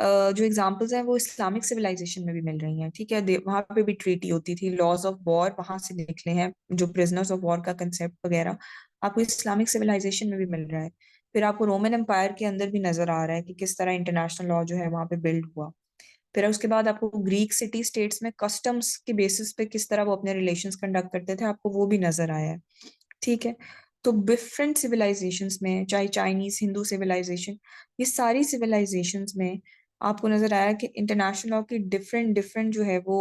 जो एग्जांपल्स हैं वो इस्लामिक सिविलाइजेशन में भी मिल रही हैं, ठीक है। वहां पे भी ट्रीटी होती थी, लॉज ऑफ वॉर वहां से निकले हैं, जो प्रिजनर्स ऑफ वॉर का कंसेप्ट वगैरह आपको इस्लामिक सिविलाइजेशन में भी मिल रहा है। फिर आपको रोमन एम्पायर के अंदर भी नजर आ रहा है कि किस तरह इंटरनेशनल लॉ जो है वहां पे बिल्ड हुआ। फिर उसके बाद आपको ग्रीक सिटी स्टेट्स में कस्टम्स के बेसिस पे किस तरह वो अपने रिलेशंस कंडक्ट करते थे, आपको वो भी नजर आया है, ठीक है। तो डिफरेंट सिविलाइजेशंस में, चाहे चाइनीज, हिंदू सिविलाइजेशन, ये सारी सिविलाइजेशंस में आपको नजर आया कि इंटरनेशनल लॉ की डिफरेंट डिफरेंट जो है वो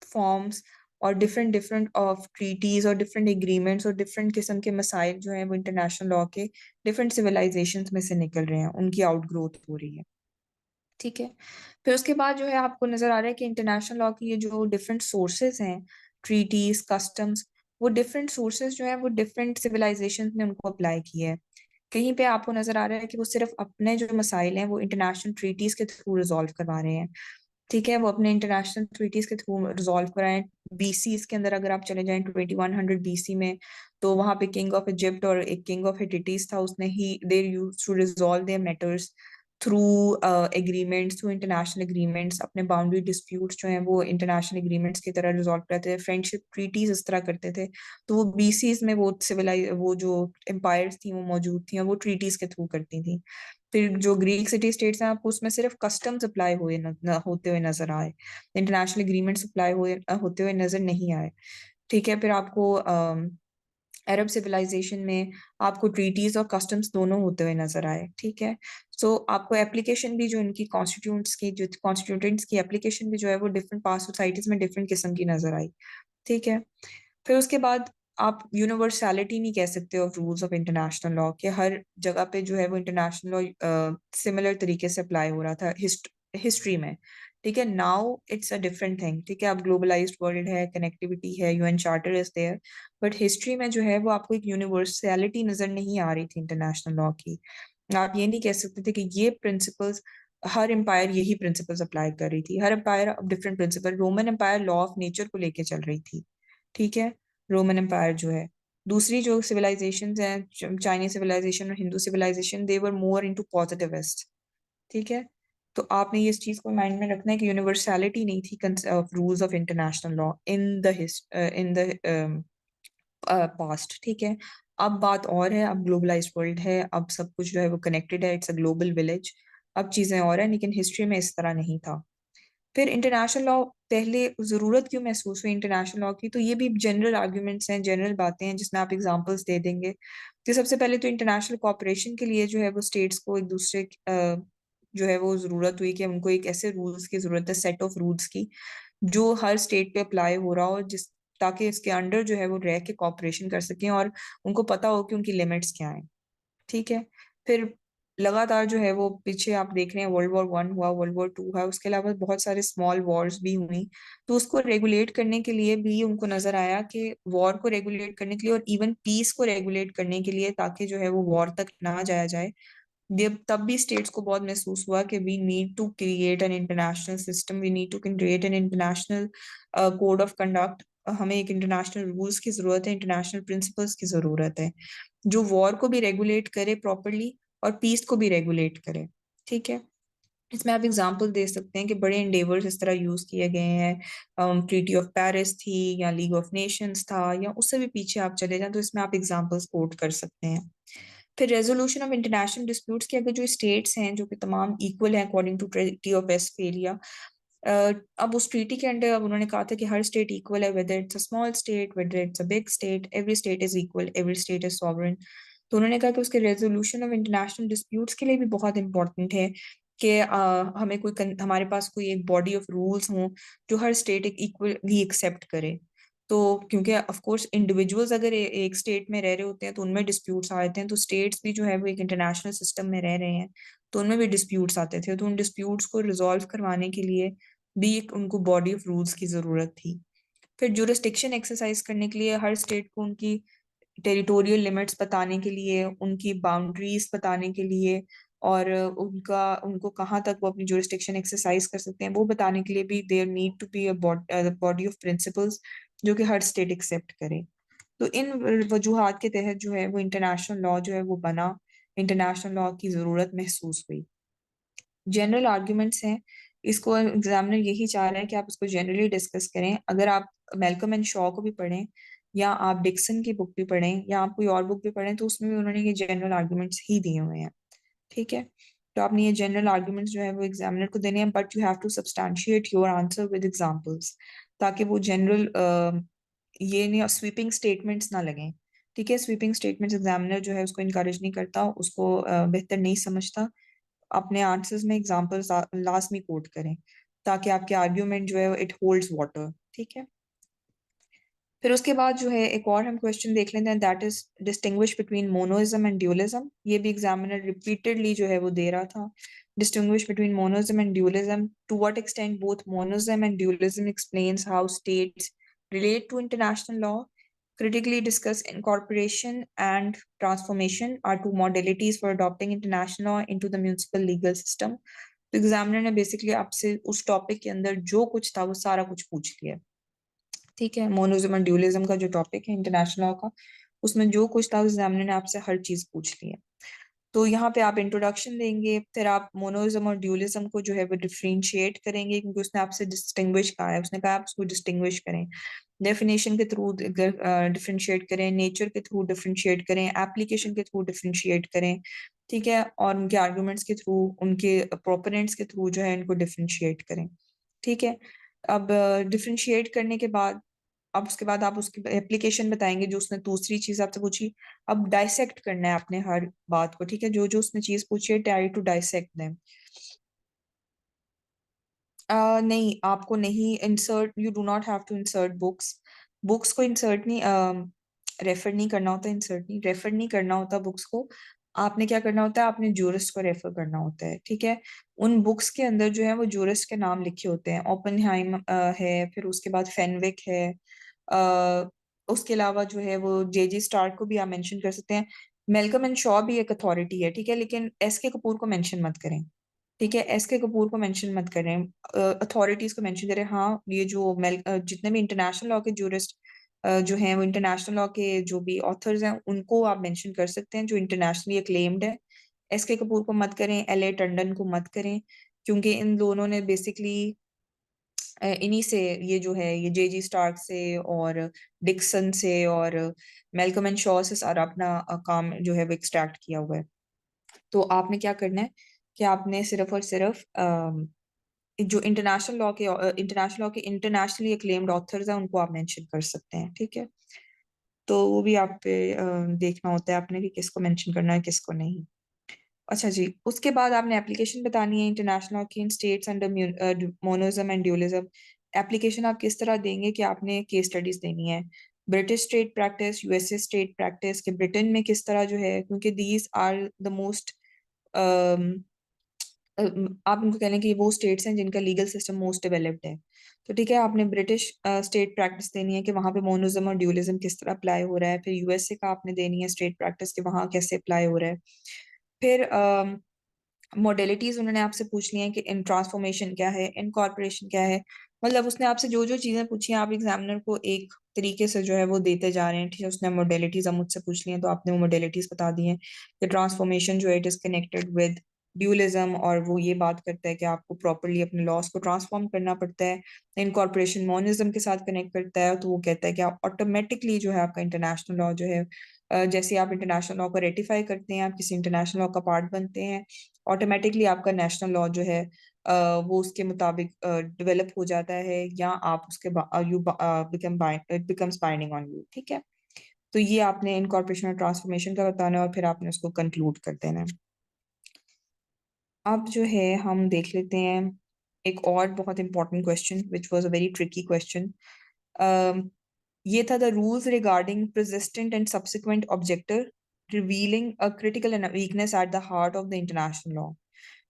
फॉर्म्स और डिफरेंट डिफरेंट ऑफ ट्रीटीज और डिफरेंट एग्रीमेंट्स और डिफरेंट किस्म के मसाइल जो हैं वो इंटरनेशनल लॉ के डिफरेंट सिविलाइजेशन में से निकल रहे हैं, उनकी आउटग्रोथ हो रही है। ठीक है। फिर उसके बाद जो है आपको नजर आ रहा है कि इंटरनेशनल लॉ की ये जो डिफरेंट सोर्सेज हैं, ट्रीटीज, कस्टम्स, वो डिफरेंट सोर्सेज जो है वो डिफरेंट सिविलाइजेशन में उनको अप्लाई किया है। कहीं पे आपको नजर आ रहा है कि वो सिर्फ अपने जो मसाइल हैं वो इंटरनेशनल ट्रीटीज के थ्रू रिजॉल्व करवा रहे हैं। ठीक है, वो अपने इंटरनेशनल ट्रीटीज के थ्रू रिजॉल्व कराएं। बीसी इसके अंदर अगर आप चले जाएं 2100 बीसी में, तो वहां पे किंग ऑफ इजिप्ट और एक किंग ऑफ हिटिटीज था, उसने ही their use to resolve their matters through agreements, through international agreements. अपने बाउंड्री डिस्प्यूट्स जो हैं वो इंटरनेशनल एग्रीमेंट्स की तरह रिजॉल्व करते थे, फ्रेंडशिप ट्रीटीज इस तरह करते थे। तो वो बीसीज में वो सिविलाइज वो जो एम्पायर्स थी वो मौजूद थी और वो ट्रीटीज के थ्रू करती थी। फिर जो ग्रीक सिटी स्टेट्स हैं आपको उसमें सिर्फ कस्टम्स अप्लाई हुए होते हुए नजर आए, इंटरनेशनल एग्रीमेंट्स अप्लाई हुए होते हुए नजर नहीं आए। ठीक है, फिर आपको अरब सिविलाइजेशन में आपको ट्रीटीज और कस्टम्स दोनों होते हुए नजर आए। ठीक है, सो आपको एप्लीकेशन भी जो इनकी कॉन्स्टिट्यूटेंट्स की एप्लीकेशन भी जो है वो डिफरेंट पास सोसाइटीज में डिफरेंट किस्म की नजर आई। ठीक है, फिर उसके बाद आप यूनिवर्सैलिटी नहीं कह सकते of rules of international law के, हर जगह पे जो है वो इंटरनेशनल लॉ सिमिलर तरीके से अप्लाई हो रहा था हिस्ट्री में। ठीक है, now it's a different thing. ठीक है, अब ग्लोबलाइज्ड वर्ल्ड है, कनेक्टिविटी है, UN charter is there, but history में जो है वो आपको एक यूनिवर्सैलिटी नजर नहीं आ रही थी इंटरनेशनल लॉ की। आप ये नहीं कह सकते थे कि ये प्रिंसिपल्स हर एम्पायर यही प्रिंसिपल्स अप्लाई कर रही थी, हर empire different principle. Roman empire law of nature को लेके चल रही थी। ठीक है, रोमन एम्पायर जो है, दूसरी जो सिविलाइजेशन हैं, चाइनीज सिविलाइजेशन और हिंदू सिविलाइजेशन, दे वर मोर इनटू पॉजिटिविस्ट। ठीक है, तो आपने ये इस चीज को माइंड में रखना है कि यूनिवर्सैलिटी नहीं थी rules of international law in the past. ठीक है, अब बात और है, अब ग्लोबलाइज्ड वर्ल्ड है, अब सब कुछ जो है वो कनेक्टेड है, इट्स अ ग्लोबल विलेज, अब चीजें और है, लेकिन हिस्ट्री में इस तरह नहीं था। फिर इंटरनेशनल लॉ पहले जरूरत क्यों महसूस हुई इंटरनेशनल लॉ की, तो ये भी जनरल आर्ग्यूमेंट्स हैं, जनरल बातें हैं जिसमें आप एग्जांपल्स दे देंगे। तो सबसे पहले तो इंटरनेशनल कॉपरेशन के लिए जो है वो स्टेट्स को एक दूसरे जो है वो जरूरत हुई कि उनको एक ऐसे रूल्स की जरूरत है, सेट ऑफ रूल्स की, जो हर स्टेट पे अप्लाई हो रहा हो, जिस ताकि इसके अंडर जो है वो रह के कॉपरेशन कर सकें और उनको पता हो कि उनकी लिमिट्स क्या हैं। ठीक है, फिर लगातार जो है वो पीछे आप देख रहे हैं, वर्ल्ड वॉर 1 हुआ, वर्ल्ड वॉर 2 हुआ, उसके अलावा बहुत सारे स्मॉल वॉर्स भी हुई। तो उसको रेगुलेट करने के लिए भी उनको नजर आया कि वॉर को रेगुलेट करने के लिए और इवन पीस को रेगुलेट करने के लिए, ताकि जो है वो वॉर तक ना जाया जाए, तब भी स्टेट्स को बहुत महसूस हुआ कि we need to create an international system, we need to create an international code of conduct. हमें एक इंटरनेशनल रूल्स की जरूरत है, इंटरनेशनल प्रिंसिपल्स की जरूरत है, जो वॉर को भी रेगुलेट करे प्रॉपरली और पीस को भी रेगुलेट करे। ठीक है, इसमें आप एग्जांपल दे सकते हैं कि बड़े इंडेवर्स इस तरह यूज किए गए हैं, ट्रीटी ऑफ पेरिस थी या लीग ऑफ नेशंस था, या उससे भी पीछे आप चले जाएं तो इसमें आप एग्जांपल्स कोट कर सकते हैं। फिर रेजोल्यूशन ऑफ इंटरनेशनल डिस्प्यूट्स के अगर जो स्टेट्स हैं जो कि तमाम इक्वल हैं according to treaty of Westphalia, अब उस ट्रीटी के अंडर अब उन्होंने कहा था कि हर स्टेट इक्वल है, whether it's a small state, whether it's a big state, every state is equal, every state is sovereign. तो उन्होंने कहा कि उसके रेजोल्यूशन ऑफ इंटरनेशनल डिस्प्यूट्स के लिए भी बहुत इंपॉर्टेंट है कि हमें हमारे पास कोई एक बॉडी ऑफ रूल्स हों जो हर स्टेट एक इक्वली एक्सेप्ट करे। तो क्योंकि ऑफ कोर्स इंडिविजुअल्स अगर एक स्टेट में रह रहे होते हैं तो उनमें डिस्प्यूट्स आते हैं, तो स्टेट्स भी जो है वो एक इंटरनेशनल सिस्टम में रह रहे हैं तो उनमें भी डिस्प्यूट्स आते थे, तो उन डिस्प्यूट्स को रिजॉल्व करवाने के लिए भी एक उनको बॉडी ऑफ रूल्स की जरूरत थी। फिर जुरिस्डिक्शन एक्सरसाइज करने के लिए हर स्टेट को उनकी टेरिटोरियल लिमिट्स बताने के लिए, उनकी बाउंड्रीज बताने के लिए, और उनका उनको कहाँ तक वो अपनी जुरिस्डिक्शन एक्सरसाइज कर सकते हैं वो बताने के लिए भी there need to be a body of principles जो कि हर स्टेट एक्सेप्ट करे। तो इन वजूहात के तहत जो है वो इंटरनेशनल लॉ जो है वो बना, इंटरनेशनल लॉ की जरूरत महसूस हुई। जनरल आर्ग्यूमेंट्स हैं, इसको एग्जामिनर यही चाह रहा है कि आप इसको जनरली डिस्कस करें। अगर आप मेल्कम एंड शॉ को भी पढ़ें या आप डिक्सन की बुक भी पढ़ें या आप कोई और बुक भी पढ़ें तो उसमें भी उन्होंने ये जनरल आर्ग्यूमेंट्स ही दिए हुए हैं। ठीक है, तो आपने ये जनरल आर्ग्यूमेंट्स जो है वो एग्जामिनर को देने हैं, but you have to substantiate your answer with examples, ताकि वो जनरल ये नहीं स्वीपिंग स्टेटमेंट्स ना लगें। ठीक है, स्वीपिंग स्टेटमेंट्स एग्जामिनर जो है उसको इनकरेज नहीं करता, उसको बेहतर नहीं समझता। अपने आंसर्स में एग्जांपल्स लास्ट में कोट करें ताकि आपके आर्ग्यूमेंट जो है इट होल्ड्स वाटर। ठीक है, फिर उसके बाद जो है एक और हम क्वेश्चन देख लेते हैं, that is distinguish between monism and dualism. ये भी एग्जामिनर रिपीटेडली जो है वो दे रहा था। Distinguish between monism and dualism, to what extent both monism and dualism explains how states relate to international law. Critically discuss incorporation and transformation are two modalities for adopting international law into the municipal legal system. तो examiner ने basically आपसे उस topic के अंदर जो कुछ था वो सारा कुछ पूछ लिया। ठीक है, मोनोइज्म और ड्यूलिज्म का जो टॉपिक है इंटरनेशनल लॉ का, उसमें जो कुछ था एग्जामिनर ने आपसे हर चीज पूछ ली है। तो यहाँ पे आप इंट्रोडक्शन देंगे, फिर आप मोनोइज्म और ड्यूलिज्म को जो है वो डिफरेंशिएट करेंगे, क्योंकि उसने आपसे डिस्टिंग्विश कहा है, उसने कहा आप उसको डिस्टिंग्विश करें। डेफिनेशन के थ्रू डिफरेंशिएट करें, नेचर के थ्रू डिफरेंशिएट करें, एप्लीकेशन के थ्रू डिफरेंशिएट करें। ठीक है, और उनके आर्गूमेंट्स के थ्रू, उनके प्रोपोनेंट्स के थ्रू जो है इनको डिफरेंशिएट करें। ठीक है, अब डिफरेंशिएट करने के बाद, अब उसके बाद आप उसकी एप्लीकेशन बताएंगे जो उसने दूसरी चीज आपसे पूछी। अब डाइसेक्ट करना है आपने हर बात को। ठीक है, जो जो उसने चीज पूछी है, ट्राई टू डाइसेक्ट देम। नहीं, आपको नहीं insert, you do not have to insert books. Books को इंसर्ट नहीं, रेफर नहीं करना होता, इंसर्ट नहीं, रेफर नहीं करना होता बुक्स को। आपने क्या करना होता है, आपने जूरिस्ट को रेफर करना होता है। ठीक है, उन बुक्स के अंदर जो है वो जूरिस्ट के नाम लिखे होते हैं। ओपनहाइम है, फिर उसके बाद फेनविक है, अ, उसके अलावा जो है वो जेजी स्टार्क को भी आप मेंशन कर सकते हैं। मेलकम एंड शॉ भी एक अथॉरिटी है। ठीक है, लेकिन एस के कपूर को मेंशन मत करें। ठीक है, एस के कपूर को मेंशन मत करें, अथॉरिटीज को मेंशन करें। हाँ, ये जो जितने भी इंटरनेशनल लॉ के जूरिस्ट जो हैं, वो इंटरनेशनल लॉ के जो भी ऑथर्स हैं उनको आप मेंशन कर सकते हैं, जो इंटरनेशनली अक्लेम्ड है। एस के कपूर को मत करें, एल ए टंडन को मत करें, क्योंकि इन दोनों ने बेसिकली इन्हीं से, ये जो है ये जेजी स्टार्क से और डिक्सन से और मेलकम एंड शॉ से सारा अपना काम जो है वो एक्सट्रैक्ट किया हुआ है। तो आपने क्या करना है कि आपने सिर्फ और सिर्फ जो इंटरनेशनल लॉ के इंटरनेशनली अक्लेम्ड ऑथर्स हैं उनको आप मेंशन कर सकते हैं। ठीक है, तो वो भी आप पे देखना होता है आपने कि किसको मेंशन करना है किसको नहीं। अच्छा जी, उसके बाद आपने एप्लीकेशन बतानी है इंटरनेशनल की इन states under मोनोइज्म and dualism. Application आप किस तरह देंगे कि आपने केस स्टडीज देनी है, British state practice, USA state practice, कि ब्रिटेन में किस तरह जो है, क्योंकि दीज आर द मोस्ट, आप उनको कह लें कि वो स्टेट्स हैं जिनका लीगल सिस्टम मोस्ट डेवलप्ड है। तो ठीक है, आपने ब्रिटिश स्टेट प्रैक्टिस देनी है कि वहाँ पे मोनोइज्म और ड्यूलिज्म किस तरह अप्लाई हो रहा है। फिर यूएसए का आपने देनी है स्टेट प्रैक्टिस कि वहाँ कैसे अप्लाई हो रहा है। फिर मोडेलिटीज उन्होंने आपसे पूछ ली हैं कि इन ट्रांसफॉर्मेशन क्या है, इनकॉर्पोरेशन क्या है। मतलब उसने आपसे जो जो चीजें पूछी हैं, आप एग्जामिनर को एक तरीके से जो है वो देते जा रहे हैं। ठीक है, उसने मोडेलिटीज अब मुझसे पूछ ली हैं, तो आपने वो मोडेलिटीज बता दी हैं कि ट्रांसफॉर्मेशन जो है it is connected with dualism, और वो ये बात करता है कि आपको प्रॉपरली अपने लॉस को ट्रांसफॉर्म करना पड़ता है। इनकॉर्पोरेशन मोनिज्म के साथ कनेक्ट करता है, तो वो कहता है कि आप ऑटोमेटिकली जो है आपका इंटरनेशनल लॉ जो है, जैसे आप इंटरनेशनल लॉ को रेटिफाई करते हैं, आप किसी इंटरनेशनल लॉ का पार्ट बनते हैं, ऑटोमेटिकली आपका नेशनल लॉ जो है वो उसके मुताबिक डेवलप हो जाता है, या आप उसके you become it becomes binding on you. ठीक है, तो ये आपने इनकॉर्पोरेशन और ट्रांसफॉर्मेशन का बताना है, और फिर आपने उसको कंक्लूड कर देना है। अब जो है हम देख लेते हैं एक और बहुत important question which was a very tricky question. ये था, the rules regarding persistent and subsequent objector revealing a critical weakness at the heart of the international law.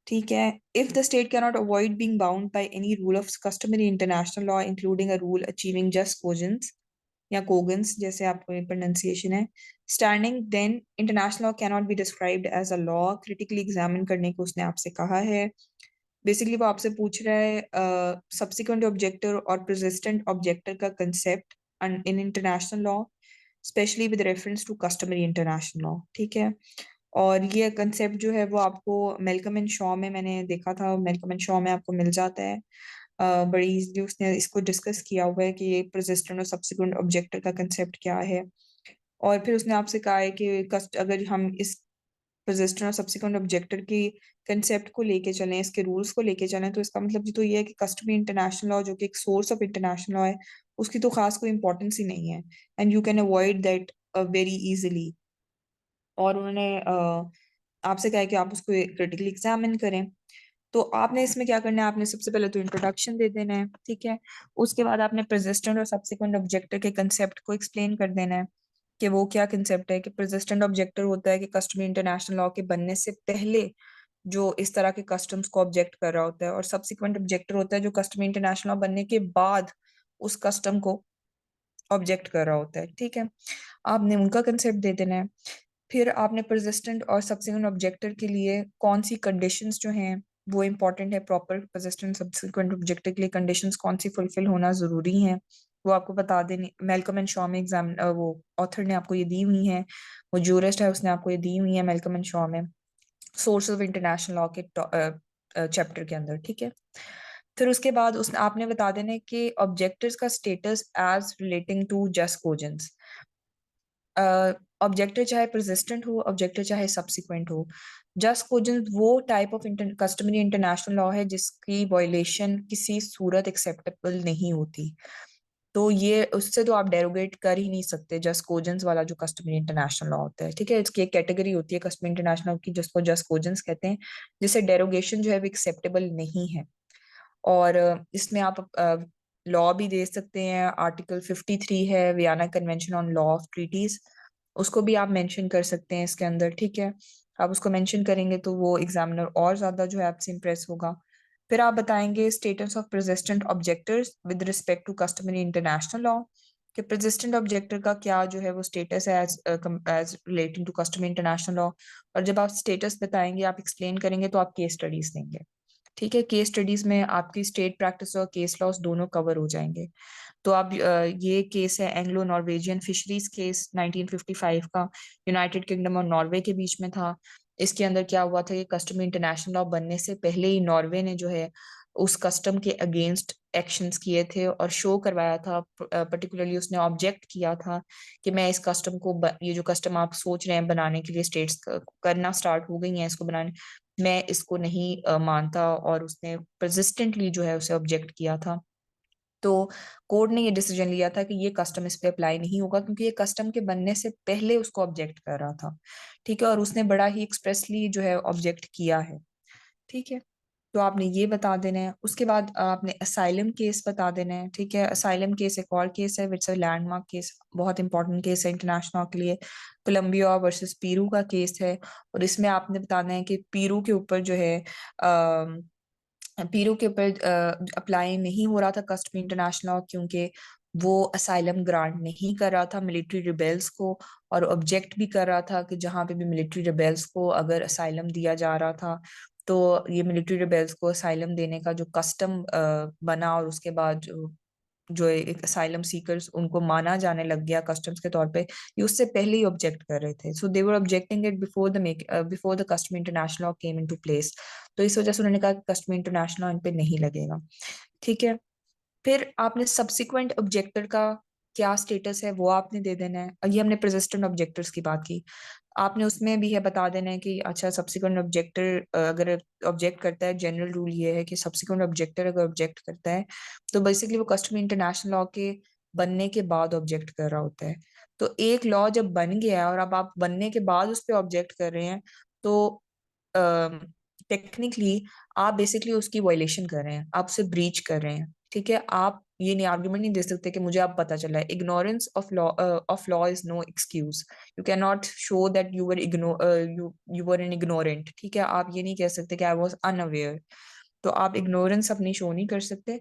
ठीक है, if the state cannot avoid being bound by any rule of customary international law including a rule achieving just cogence या कोगन्स जैसे आपको pronunciation है, standing then international law cannot be described as a law. Critically examine करने को उसने आपसे कहा है। बेसिकली वो आपसे पूछ रहा है सब्सिक्वेंट ऑब्जेक्टर और प्रेसिस्टेंट ऑब्जेक्टर का concept in international law, specially with reference to customary international law. ठीक है, और ये कंसेप्ट जो है वो आपको मेलकम एंड शॉ में मैंने देखा था, मेलकम एंड शॉ में आपको मिल जाता है। बड़ी इजीली उसने इसको डिस्कस किया हुआ है कि ये प्रेसिस्टेंट और सब्सिक्वेंट ऑब्जेक्टर का कंसेप्ट क्या है। और फिर उसने आपसे कहा है कि अगर हम इस प्रेसिस्टेंट और सब्सिक्वेंट ऑब्जेक्टर की कंसेप्ट को लेके चलें, इसके रूल्स को लेके चलें, तो इसका मतलब तो ये है कि कस्टमरी इंटरनेशनल लॉ जो कि एक सोर्स ऑफ इंटरनेशनल लॉ है, उसकी तो खास कोई इंपॉर्टेंस ही नहीं है, and you can avoid that very easily. और उन्होंने आपसे कहा है कि आप उसको क्रिटिकली एग्जामिन करें। तो आपने इसमें क्या करना है, आपने सबसे पहले तो इंट्रोडक्शन दे देना है, ठीक है। उसके बाद आपने परसिस्टेंट और सब्सिक्वेंट ऑब्जेक्टर के कंसेप्ट को एक्सप्लेन कर देना है कि वो क्या कंसेप्ट है। कि परसिस्टेंट ऑब्जेक्टर होता है कि कस्टमरी इंटरनेशनल लॉ के बनने से पहले जो इस तरह के कस्टम्स को ऑब्जेक्ट कर रहा होता है, और सब्सिक्वेंट ऑब्जेक्टर होता है जो कस्टमरी इंटरनेशनल लॉ बनने के बाद उस कस्टम को ऑब्जेक्ट कर रहा होता है, ठीक है। आपने उनका कंसेप्ट दे देना है। फिर आपने परसिस्टेंट और सब्सिक्वेंट ऑब्जेक्टर के लिए कौन सी कंडीशंस जो हैं वो इंपॉर्टेंट है, प्रॉपर परसिस्टेंट सब्सिक्वेंट ऑब्जेक्टर के लिए कंडीशंस कौन सी फुलफिल होना जरूरी है, वो आपको बता देनी। मेलकम एंड शॉ में एग्जाम वो ऑथर ने आपको ये दी हुई है, वो जूरिस्ट है उसने आपको ये दी हुई है मेलकम एंड शॉ में, सोर्स ऑफ इंटरनेशनल लॉ के चैप्टर के अंदर, ठीक है। फिर उसके बाद उसने आपने बता देना है कि ऑब्जेक्टर्स का स्टेटस एज रिलेटिंग टू जस्ट कोजेंस। ऑब्जेक्टर चाहे परसिस्टेंट हो, ऑब्जेक्टर चाहे सब्सिक्वेंट हो, जस्ट कोजेंस वो type of customary international law है जिसकी वायलेशन किसी सूरत एक्सेप्टेबल नहीं होती। तो ये उससे तो आप डेरोगेट कर ही नहीं सकते, जस्ट कोजेंस वाला जो कस्टमरी इंटरनेशनल लॉ होता है, ठीक है। इसकी एक कैटेगरी होती है कस्टमरी इंटरनेशनल की जिसको जस्ट कोजेंस कहते हैं, जिससे डेरोगेशन जो है वो एक्सेप्टेबल नहीं है। और इसमें आप लॉ भी दे सकते हैं। आर्टिकल 53 है Vienna convention on law of treaties, उसको भी आप मेंशन कर सकते हैं इसके अंदर, ठीक है। आप उसको मेंशन करेंगे तो वो एग्जामिनर और ज्यादा जो है आपसे इम्प्रेस होगा। फिर आप बताएंगे status of persistent objectors with respect to customary international law, कि परसिस्टेंट ऑब्जेक्टर का क्या जो है वो स्टेटस है as relating to customary international law. और जब आप स्टेटस बताएंगे, आप एक्सप्लेन करेंगे, तो आप केस स्टडीज देंगे, ठीक है। केस स्टडीज में आपकी स्टेट प्रैक्टिस और केस लॉस दोनों कवर हो जाएंगे। तो आप ये केस है एंग्लो नॉर्वेजियन फिशरीज केस 1955 का, यूनाइटेड किंगडम और नॉर्वे के बीच में था। इसके अंदर क्या हुआ था कि कस्टम इंटरनेशनल लॉ बनने से पहले ही नॉर्वे ने जो है उस कस्टम के अगेंस्ट एक्शंस किए थे और शो करवाया था। पर्टिकुलरली उसने ऑब्जेक्ट किया था कि मैं इस कस्टम को ये जो कस्टम आप सोच रहे हैं बनाने के लिए, स्टेट्स करना स्टार्ट हो गई हैं इसको बनाने, मैं इसको नहीं मानता। और उसने परसिस्टेंटली जो है उसे ऑब्जेक्ट किया था। तो कोर्ट ने ये डिसीजन लिया था कि ये कस्टम इस पे अप्लाई नहीं होगा, क्योंकि ये कस्टम के बनने से पहले उसको ऑब्जेक्ट कर रहा था, ठीक है। और उसने बड़ा ही एक्सप्रेसली जो है ऑब्जेक्ट किया है, ठीक है। तो आपने ये बता देना है। उसके बाद आपने असाइलम केस बता देना है, ठीक है। असाइलम केस एक और केस है विच लैंडमार्क केस, बहुत इंपॉर्टेंट केस है इंटरनेशनल के लिए। कोलंबिया वर्सेस पीरू का केस है, और इसमें आपने बताना है कि पीरू के ऊपर जो है पीरू के ऊपर अप्लाई नहीं हो रहा था कस्टम इंटरनेशनल लॉ, क्योंकि वो असाइलम ग्रांट नहीं कर रहा था मिलिट्री रिबेल्स को, और ऑब्जेक्ट भी कर रहा था कि जहाँ पे भी मिलिट्री रिबेल्स को अगर असाइलम दिया जा रहा था, तो ये मिलिट्री रिबेल्स को असाइलम देने का जो कस्टम बना, और उसके बाद जो एक असाइलम सीकर्स उनको माना जाने लग गया कस्टम्स के तौर पे, ये उससे पहले ही ऑब्जेक्ट कर रहे थे। So they were objecting it before the custom international law came into place. तो इस वजह से उन्होंने कहा कि कस्टम इंटरनेशनल लॉ इन पे नहीं लगेगा, ठीक है। फिर आपने सब्सिक्वेंट ऑब्जेक्टर का क्या स्टेटस है वो आपने दे देना है। और ये हमने परसिस्टेंट ऑब्जेक्टर्स की बात की, आपने उसमें भी है बता देना है कि अच्छा सब्सिक्वेंट ऑब्जेक्टर अगर ऑब्जेक्ट करता है, जनरल रूल ये है कि सब्सिक्वेंट ऑब्जेक्टर अगर ऑब्जेक्ट करता है तो बेसिकली वो कस्टम इंटरनेशनल लॉ के बनने के बाद ऑब्जेक्ट कर रहा होता है। तो एक लॉ जब बन गया है और अब आप बनने के बाद उस पर ऑब्जेक्ट कर रहे हैं, तो टेक्निकली आप बेसिकली उसकी वायलेशन कर रहे हैं, आप उसे ब्रीच कर रहे हैं, ठीक है। आप ये नहीं आर्ग्यूमेंट नहीं दे सकते कि मुझे अब पता चला है। Ignorance of law is no excuse. You can not show that you were an ignorant, ठीक है। आप ये नहीं कह सकते कि आई वॉज अनअवेयर। तो आप इग्नोरेंस अपनी शो नहीं कर सकते।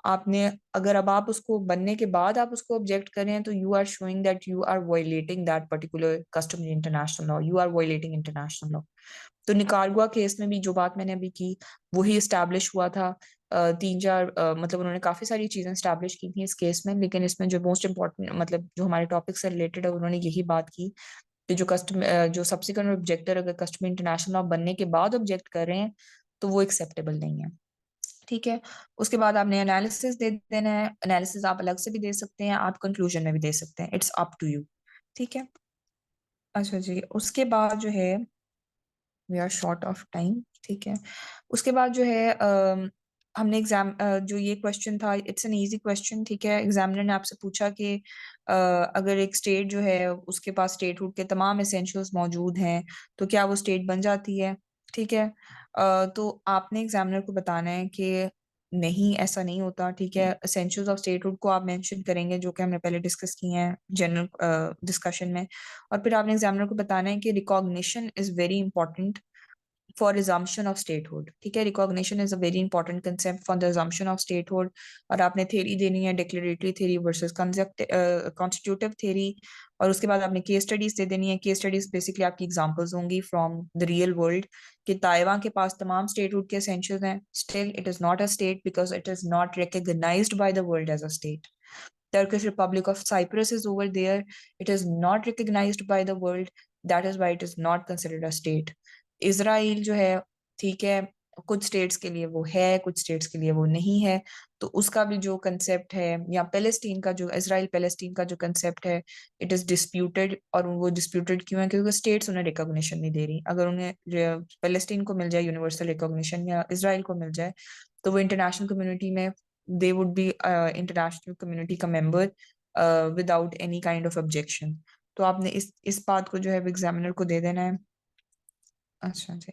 आपने अगर अब आप उसको बनने के बाद आप उसको ऑब्जेक्ट करें तो you are showing that you are violating that particular custom international law, you are violating international law. तो निकारगुआ केस में भी जो बात मैंने अभी की वही स्टैब्लिश हुआ था। तीन चार मतलब उन्होंने काफी सारी चीजें स्टैब्लिश की थी इस केस में, लेकिन इसमें जो मोस्ट इम्पोर्टेंट मतलब जो हमारे टॉपिक से रिलेटेड है उन्होंने यही बात की कि जो सब्सिक्वेंट ऑब्जेक्टर अगर कस्टम इंटरनेशनल लॉ बनने के बाद ऑब्जेक्ट कर रहे हैं तो वो एक्सेप्टेबल नहीं है, ठीक है। उसके बाद आपने एनालिसिस दे देना है। एनालिसिस आप अलग से भी दे सकते हैं, आप कंक्लूजन में भी दे सकते हैं, इट्स अप टू यू, ठीक है। अच्छा जी, उसके बाद जो है we are short of time, ठीक है। उसके बाद जो है हमने जो ये क्वेश्चन था इट्स एन इजी क्वेश्चन, ठीक है। एग्जामिनर ने आपसे पूछा कि अगर एक स्टेट जो है उसके पास स्टेटहुड के तमाम एसेंशियल्स मौजूद हैं तो क्या वो स्टेट बन जाती है, ठीक है। तो आपने एग्जामिनर को बताना है कि नहीं, ऐसा नहीं होता, ठीक है। एसेंशियल्स ऑफ स्टेटहुड को आप मेंशन करेंगे, जो कि हमने पहले डिस्कस किए हैं जनरल डिस्कशन में। और फिर आपने एग्जामिनर को बताना है कि recognition is very important for resumption of statehood, ठीक है। Recognition is a very important concept for the resumption of statehood. और आपने थ्योरी देनी है, declaratory theory versus constitutive theory. और उसके बाद आपने केस स्टडीज दे देनी है। केस स्टडीज बेसिकली आपकी एग्जांपल्स होंगी फ्रॉम द रियल वर्ल्ड, कि ताइवान के पास तमाम स्टेटहुड के एसेंशियल्स हैं, still it is not a state because it is not recognised by the world as a state. Turkish Republic of Cyprus is over there. It is not recognized by the world. That is why it is not considered a state. Israel जो है, ठीक है, कुछ states के लिए वो है, कुछ स्टेट्स के लिए वो नहीं है। तो उसका भी जो कंसेप्ट है, या पैलेस्टीन का जो, इसराइल पैलेस्टीन का जो कंसेप्ट है, इट इज डिस्प्यूटेड। और वो डिस्प्यूटेड क्यों है? क्योंकि स्टेट्स उन्हें रिकॉग्निशन नहीं दे रही। अगर उन्हें पैलेस्टीन को मिल जाए यूनिवर्सल रिकॉग्निशन, या इसराइल को मिल जाए, तो वो इंटरनेशनल कम्युनिटी में they would be international community का member without any kind of objection. तो आपने इस बात को जो है एग्जामिनर को दे देना है। अच्छा जी,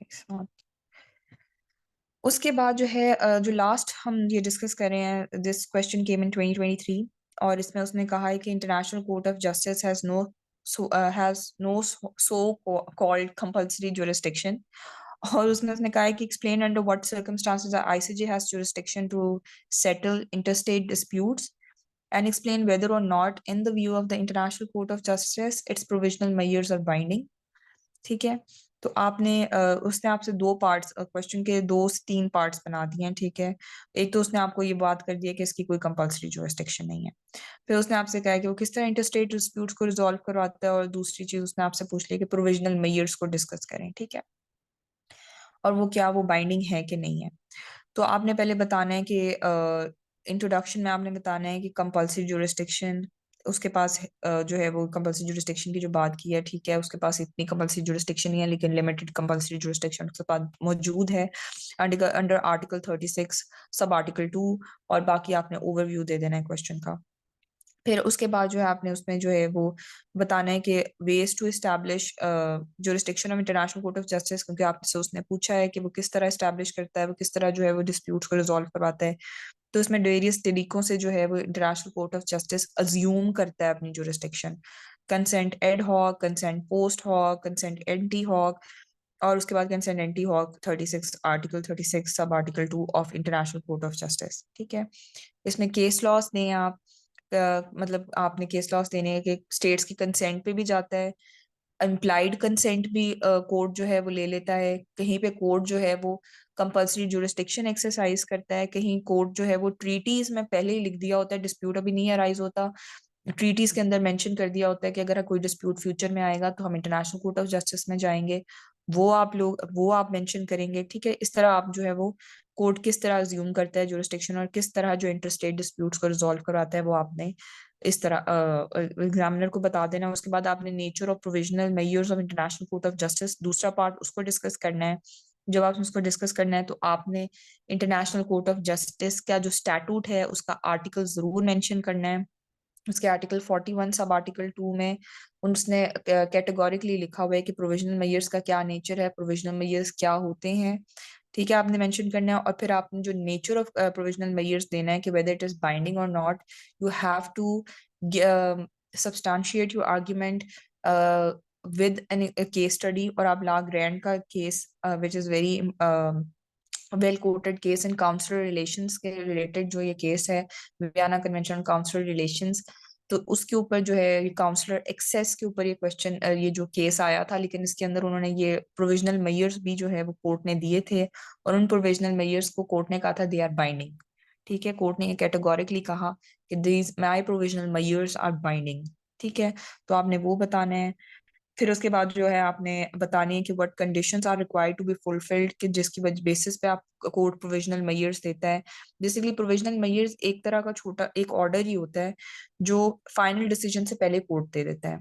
उसके बाद जो है जो लास्ट हम ये डिस्कस कर रहे हैं, दिस क्वेश्चन केम इन 2023। और इसमें उसने कहा है कि international court of justice has no so called compulsory jurisdiction। और उसमें उसने कहा है कि explain under what circumstances ICJ has jurisdiction to settle interstate disputes, and explain whether or not in the view of the International Court of Justice its provisional measures are binding, ठीक है। तो आपने उसने आपसे दो पार्ट्स, क्वेश्चन के दो से तीन पार्ट्स बना दिए हैं, ठीक है। एक तो उसने आपको ये बात कर दिया कि इसकी कोई कंपल्सरी जुरिस्डिक्शन नहीं है। फिर उसने आपसे कहा कि वो किस तरह इंटरस्टेट डिस्प्यूट्स को रिजॉल्व करवाता है, और दूसरी चीज उसने आपसे पूछ ली कि प्रोविजनल मेजर्स को डिस्कस करें, ठीक है, और वो क्या वो बाइंडिंग है कि नहीं है। तो आपने पहले बताना है कि इंट्रोडक्शन में आपने बताना है कि कंपल्सरी जुरिस्डिक्शन उसके पास जो है वो कंपल्सरी जुरिस्डिक्शन की जो बात की है, ठीक है, उसके पास इतनी कंपल्सरी जुरिस्डिक्शन नहीं है, लेकिन लिमिटेड कंपल्सरी जुरिस्डिक्शन उसके पास मौजूद है अंडर आर्टिकल 36 सब आर्टिकल 2। और बाकी आपने ओवरव्यू दे देना है क्वेश्चन का। फिर उसके बाद जो है आपने उसमें जो है वो बताना है कि ways to establish jurisdiction of international court of justice, क्योंकि आपसे उसने पूछा है कि वो किस तरह एस्टैब्लिश करता है, वो किस तरह जो है वो डिस्प्यूट्स को रिजॉल्व करवाता है। तो इसमें वेरियस तरीकों से जो है वो international court of justice assume करता है अपनी jurisdiction. Consent ad hoc, consent post hoc, consent ante hoc, और उसके बाद consent ante hoc 36 article 36 sub article 2 of international court of justice, ठीक है। इसमें केस लॉस दें आप, मतलब आपने केस लॉस देने के स्टेट्स की कंसेंट पे भी जाता है। इम्प्लाइड कंसेंट भी कोर्ट जो है वो ले लेता है। कहीं पे कोर्ट जो है वो कंपल्सरी जुरिस्डिक्शन एक्सरसाइज करता है, कहीं कोर्ट जो है वो ट्रीटीज में पहले ही लिख दिया होता है, डिस्प्यूट अभी नहीं अराइज होता, ट्रीटीज के अंदर मेंशन कर दिया होता है कि अगर कोई डिस्प्यूट फ्यूचर में आएगा तो हम इंटरनेशनल कोर्ट ऑफ जस्टिस में जाएंगे, वो आप मेंशन करेंगे, ठीक है। इस तरह आप जो है वो कोर्ट किस तरह अज्यूम करता है जुरिस्डिक्शन, और किस तरह जो इंटरस्टेट डिस्प्यूट्स को रिजॉल्व करवाता है, वो आपने इस तरह एग्जामिनर को बता देना। उसके बाद आपने nature of provisional measures of international court of justice दूसरा पार्ट उसको डिस्कस करना है। जब आप उसको डिस्कस करना है तो आपने इंटरनेशनल कोर्ट ऑफ जस्टिस का जो स्टैट्यूट है उसका आर्टिकल जरूर मेंशन करना है। उसके आर्टिकल 41 सब आर्टिकल 2 में उसने कैटेगोरिकली लिखा हुआ है कि प्रोविजनल मेजर्स का क्या नेचर है, प्रोविजनल मेजर्स क्या होते हैं, ठीक है, आपने मेंशन करना है। और फिर आपने जो नेचर ऑफ प्रोविजनल मेजर्स देना है कि वेदर इट इज बाइंडिंग और not, you have to substantiate your argument with an case study. और आप ला ग्रैंड का case which is very well quoted case in consular relations के related जो ये केस है, Vienna convention on consular relations, तो उसके ऊपर जो है काउंसलर एक्सेस के ऊपर ये क्वेश्चन, ये जो केस आया था, लेकिन इसके अंदर उन्होंने ये प्रोविजनल मेजर्स भी जो है वो कोर्ट ने दिए थे, और उन प्रोविजनल मेजर्स को कोर्ट ने कहा था दे आर बाइंडिंग, ठीक है। कोर्ट ने ये कैटेगोरिकली कहा कि these my provisional measures are binding, ठीक है। तो आपने वो बताना है। फिर उसके बाद जो है आपने बतानी है कि what conditions are required to be fulfilled, कि जिसकी बेसिस पे आप कोर्ट प्रोविजनल मेजर्स देता है। बेसिकली प्रोविजनल मेजर्स एक तरह का छोटा एक ऑर्डर ही होता है जो फाइनल डिसीजन से पहले कोर्ट दे देता है।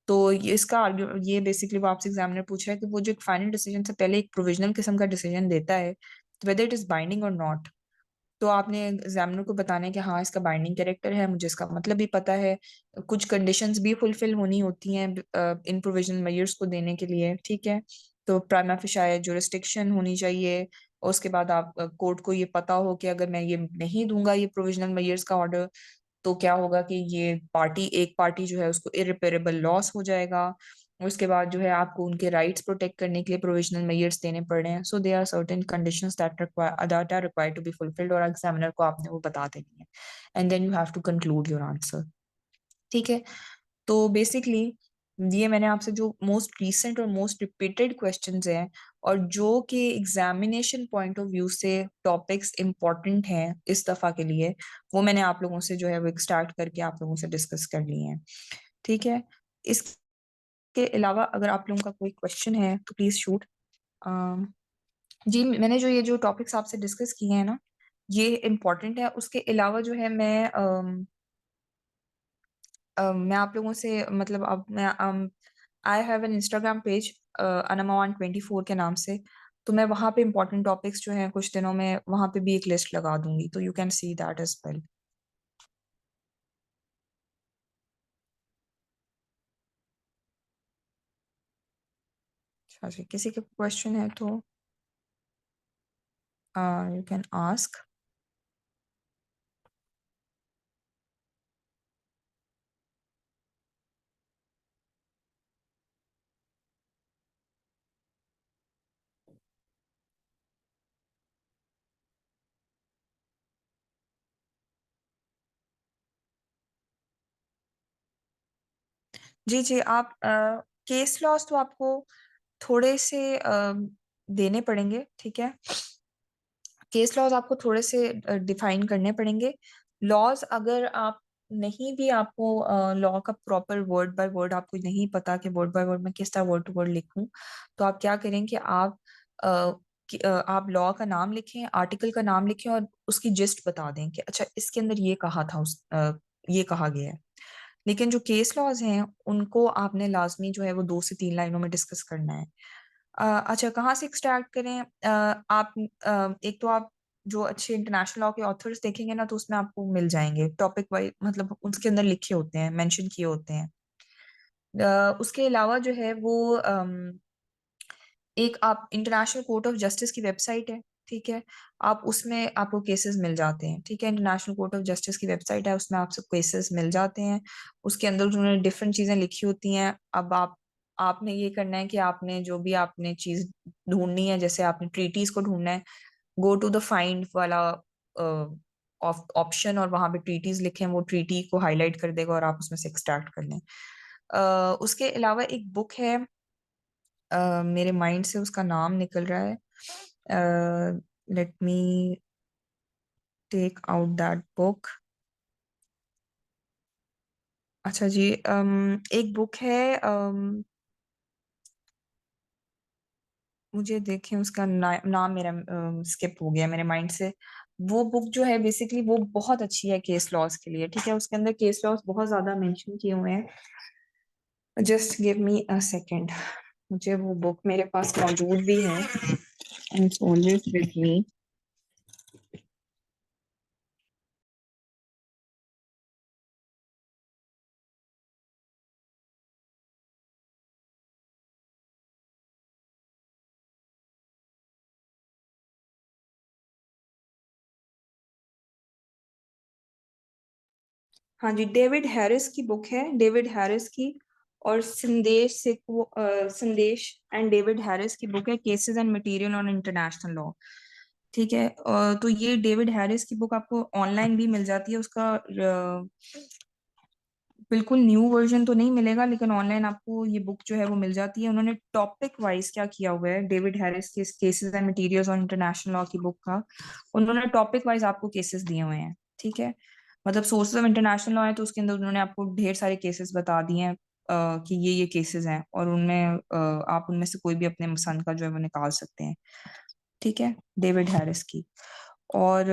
तो ये बेसिकली वो आपसे एग्जामिनर पूछ रहा है कि वो जो एक फाइनल डिसीजन से पहले एक प्रोविजनल किस्म का डिसीजन देता है, वेदर इट इज बाइंडिंग और नॉट, तो आपने एग्जामिनर को बताना है कि हाँ इसका बाइंडिंग कैरेक्टर है, मुझे इसका मतलब भी पता है, कुछ कंडीशंस भी फुलफिल होनी होती हैं इन प्रोविजनल मेजर्स को देने के लिए, ठीक है। तो प्राइमा फेसाई जुरिस्डिक्शन होनी चाहिए, और उसके बाद आप कोर्ट को ये पता हो कि अगर मैं ये नहीं दूंगा ये प्रोविजनल मेजर्स का ऑर्डर, तो क्या होगा कि ये एक पार्टी जो है उसको इरिपेरेबल लॉस हो जाएगा। उसके बाद जो है आपको उनके राइट्स प्रोटेक्ट करने के लिए प्रोविजनल मेजर्स देने पड़ रहे हैं। So they are certain conditions that are required to be fulfilled, और एग्जामिनर को आपने वो बता देनी है, and then you have to conclude your answer. ठीक है, तो बेसिकली ये मैंने आपसे जो मोस्ट रीसेंट और मोस्ट रिपीटेड क्वेश्चंस हैं, और जो कि एग्जामिनेशन पॉइंट ऑफ व्यू से टॉपिक्स इंपॉर्टेंट हैं इस दफा के लिए, वो मैंने आप लोगों से जो है वो एक्सट्रैक्ट करके आप लोगों से डिस्कस कर लिए हैं। ठीक है, इसके अलावा अगर आप लोगों का कोई क्वेश्चन है तो प्लीज शूट। जी, मैंने जो ये जो टॉपिक्स आपसे डिस्कस किए हैं ना, ये इम्पोर्टेंट है। उसके अलावा जो है मैं आप लोगों से मतलब अब मैं I have an Instagram page अनमा124 के नाम से, तो मैं वहाँ पे इंपॉर्टेंट टॉपिक्स जो हैं कुछ दिनों में वहाँ पे भी एक लिस्ट लगा दूंगी, तो you can see that as well. अच्छा जी, किसी के क्वेश्चन है तो यू कैन आस्क। जी जी, आप केस लॉस तो आपको थोड़े से देने पड़ेंगे। ठीक है, केस लॉज आपको थोड़े से डिफाइन करने पड़ेंगे। लॉज अगर आप नहीं भी आपको लॉ का प्रॉपर वर्ड बाय वर्ड आपको नहीं पता कि वर्ड बाय वर्ड में किस तरह वर्ड टू वर्ड लिखूं, तो आप क्या करें कि आप लॉ का नाम लिखें, आर्टिकल का नाम लिखें, और उसकी जिस्ट बता दें कि अच्छा इसके अंदर ये कहा था, ये कहा गया है। लेकिन जो केस लॉज हैं उनको आपने लाजमी जो है वो 2 से 3 लाइनों में डिस्कस करना है। अच्छा, कहाँ से एक्सट्रैक्ट करें? आप एक तो आप जो अच्छे इंटरनेशनल लॉ के ऑथर्स देखेंगे ना, तो उसमें आपको मिल जाएंगे टॉपिक वाइज, मतलब उसके अंदर लिखे होते हैं, मेंशन किए होते हैं। उसके अलावा जो है वो एक आप इंटरनेशनल कोर्ट ऑफ जस्टिस की वेबसाइट है। ठीक है, आप उसमें आपको केसेस मिल जाते हैं। ठीक है, इंटरनेशनल कोर्ट ऑफ जस्टिस की वेबसाइट है, उसमें आपसे केसेस मिल जाते हैं। उसके अंदर उन्होंने डिफरेंट चीजें लिखी होती हैं। अब आपने ये करना है कि आपने जो भी आपने चीज ढूंढनी है, जैसे आपने ट्रीटीज को ढूंढना है, गो टू द फाइंड वाला ऑप्शन, और वहां पे ट्रीटीज लिखें, वो ट्रीटी को हाईलाइट कर देगा और आप उसमें से एक्सट्रैक्ट कर लें। उसके अलावा एक बुक है, मेरे माइंड से उसका नाम निकल रहा है, let me take out that book. अच्छा जी, एक बुक है, मुझे देखें उसका नाम मेरा स्किप हो गया मेरे माइंड से। वो बुक जो है बेसिकली वो बहुत अच्छी है केस लॉस के लिए। ठीक है, उसके अंदर केस लॉस बहुत ज्यादा मेंशन किए हुए हैं। Just give me a second, मुझे वो बुक मेरे पास मौजूद भी है, and it's always with me. हाँ जी, डेविड हैरिस की बुक है, डेविड हैरिस की, और संदेश एंड डेविड हैरिस की बुक है, cases and material on international law. ठीक है, तो ये डेविड हैरिस की बुक आपको ऑनलाइन भी मिल जाती है। उसका बिल्कुल न्यू वर्जन तो नहीं मिलेगा, लेकिन ऑनलाइन आपको ये बुक जो है वो मिल जाती है। उन्होंने टॉपिक वाइज क्या किया हुआ है, डेविड हैरिस के cases and materials on international law की बुक का, उन्होंने टॉपिक वाइज आपको केसेस दिए हुए हैं। ठीक है, मतलब सोर्सेज ऑफ इंटरनेशनल लॉ है, तो उसके अंदर उन्होंने आपको ढेर सारे केसेस बता दिए हैं, कि ये केसेस हैं, और उनमें आप उनमें से कोई भी अपने पसंद का जो है वो निकाल सकते हैं। ठीक है, डेविड हैरिस की। और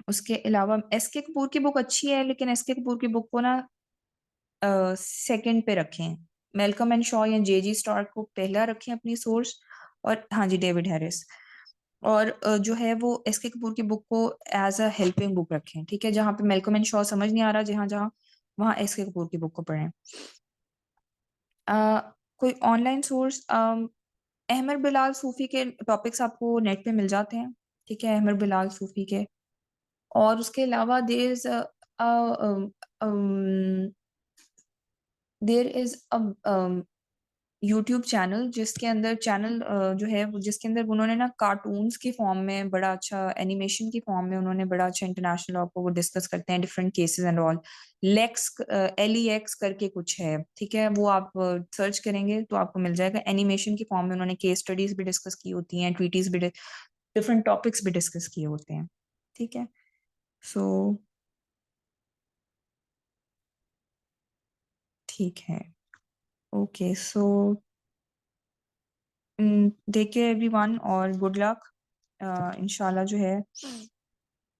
उसके अलावा एस के कपूर की बुक अच्छी है, लेकिन एस के कपूर की बुक को ना सेकंड पे रखें। मेलकम एंड शॉ या जे जी स्टार्क को पहला रखें अपनी सोर्स, और हाँ जी डेविड हैरिस, और जो है वो एस के कपूर की बुक को एज अ हेल्पिंग बुक रखें। ठीक है, जहाँ पे मेलकम एंड शॉ समझ नहीं आ रहा, जहाँ जहाँ वहाँ एस के कपूर की बुक को पढ़ें। कोई ऑनलाइन सोर्स, अहमद बिलाल सूफ़ी के टॉपिक्स आपको नेट पे मिल जाते हैं, ठीक है? अहमद बिलाल सूफ़ी के। और उसके अलावा देयर इज़ यूट्यूब चैनल जिसके अंदर जो है जिसके अंदर उन्होंने ना कार्टून्स की फॉर्म में बड़ा अच्छा, एनिमेशन की फॉर्म में उन्होंने बड़ा अच्छा इंटरनेशनल लॉ को वो डिस्कस करते हैं, different cases and all. Lex LEX करके कुछ है, ठीक है? वो आप सर्च करेंगे तो आपको मिल जाएगा। एनिमेशन की फॉर्म में उन्होंने केस स्टडीज भी डिस्कस की होती हैं, ट्वीटीज भी, डिफरेंट टॉपिक्स भी डिस्कस किए होते हैं, ठीक है? सो ठीक है। Okay, so take care everyone और गुड लक। इंशाल्लाह जो है,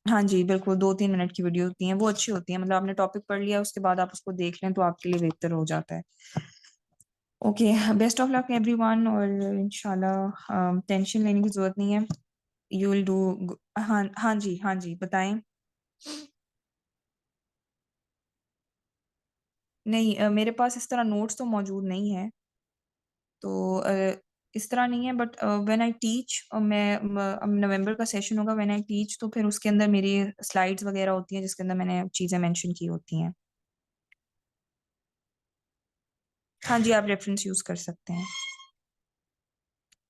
हाँ जी, बिल्कुल 2-3 मिनट की वीडियो होती हैं, वो अच्छी होती हैं। मतलब आपने टॉपिक पढ़ लिया, उसके बाद आप उसको देख लें तो आपके लिए बेहतर हो जाता है। Okay, best of luck everyone, और इंशाल्लाह टेंशन लेने की ज़रूरत नहीं है। You will do. हाँ, हाँ जी, हाँ जी, बताएँ? नहीं, मेरे पास इस तरह नोट्स तो मौजूद नहीं है। तो इस तरह नहीं है, बट व्हेन आई टीच, मैं अब नवंबर का सेशन होगा व्हेन आई टीच, तो फिर उसके अंदर मेरी स्लाइड्स वगैरह होती हैं जिसके अंदर मैंने चीज़ें मेंशन की होती हैं। हाँ जी, आप रेफरेंस यूज़ कर सकते हैं।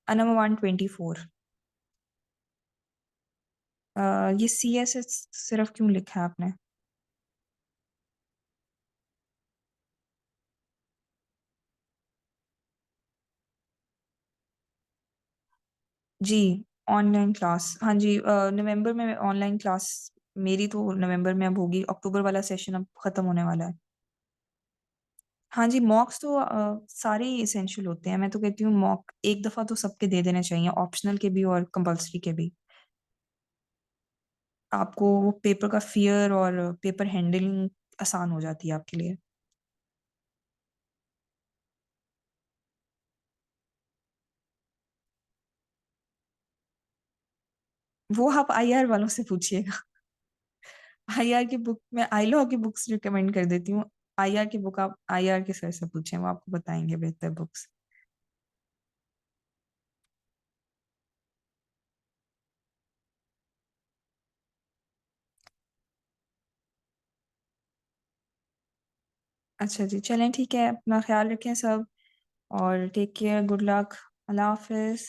नंबर 124। ये CSS सिर्फ क्यों लिखा है आपने? जी, ऑनलाइन क्लास, हाँ जी, नवंबर में ऑनलाइन क्लास मेरी तो नवंबर में अब होगी। अक्टूबर वाला सेशन अब खत्म होने वाला है। हाँ जी, मॉक्स तो सारे ही एसेंशियल होते हैं। मैं तो कहती हूँ मॉक एक दफ़ा तो सबके दे देने चाहिए, ऑप्शनल के भी और कंपल्सरी के भी। आपको वो पेपर का फ़ियर और पेपर हैंडलिंग आसान हो जाती है आपके लिए। वो आप IR वालों से पूछिएगा। IR की बुक, मैं आई लॉ की बुक्स रिकमेंड कर देती हूँ। IR की बुक आप IR के सर से पूछें, वो आपको बताएँगे बेहतर बुक्स। अच्छा जी, चलें ठीक है, अपना ख़्याल रखें सब, और टेक केयर, गुड लक, अल्लाह हाफ़िज़।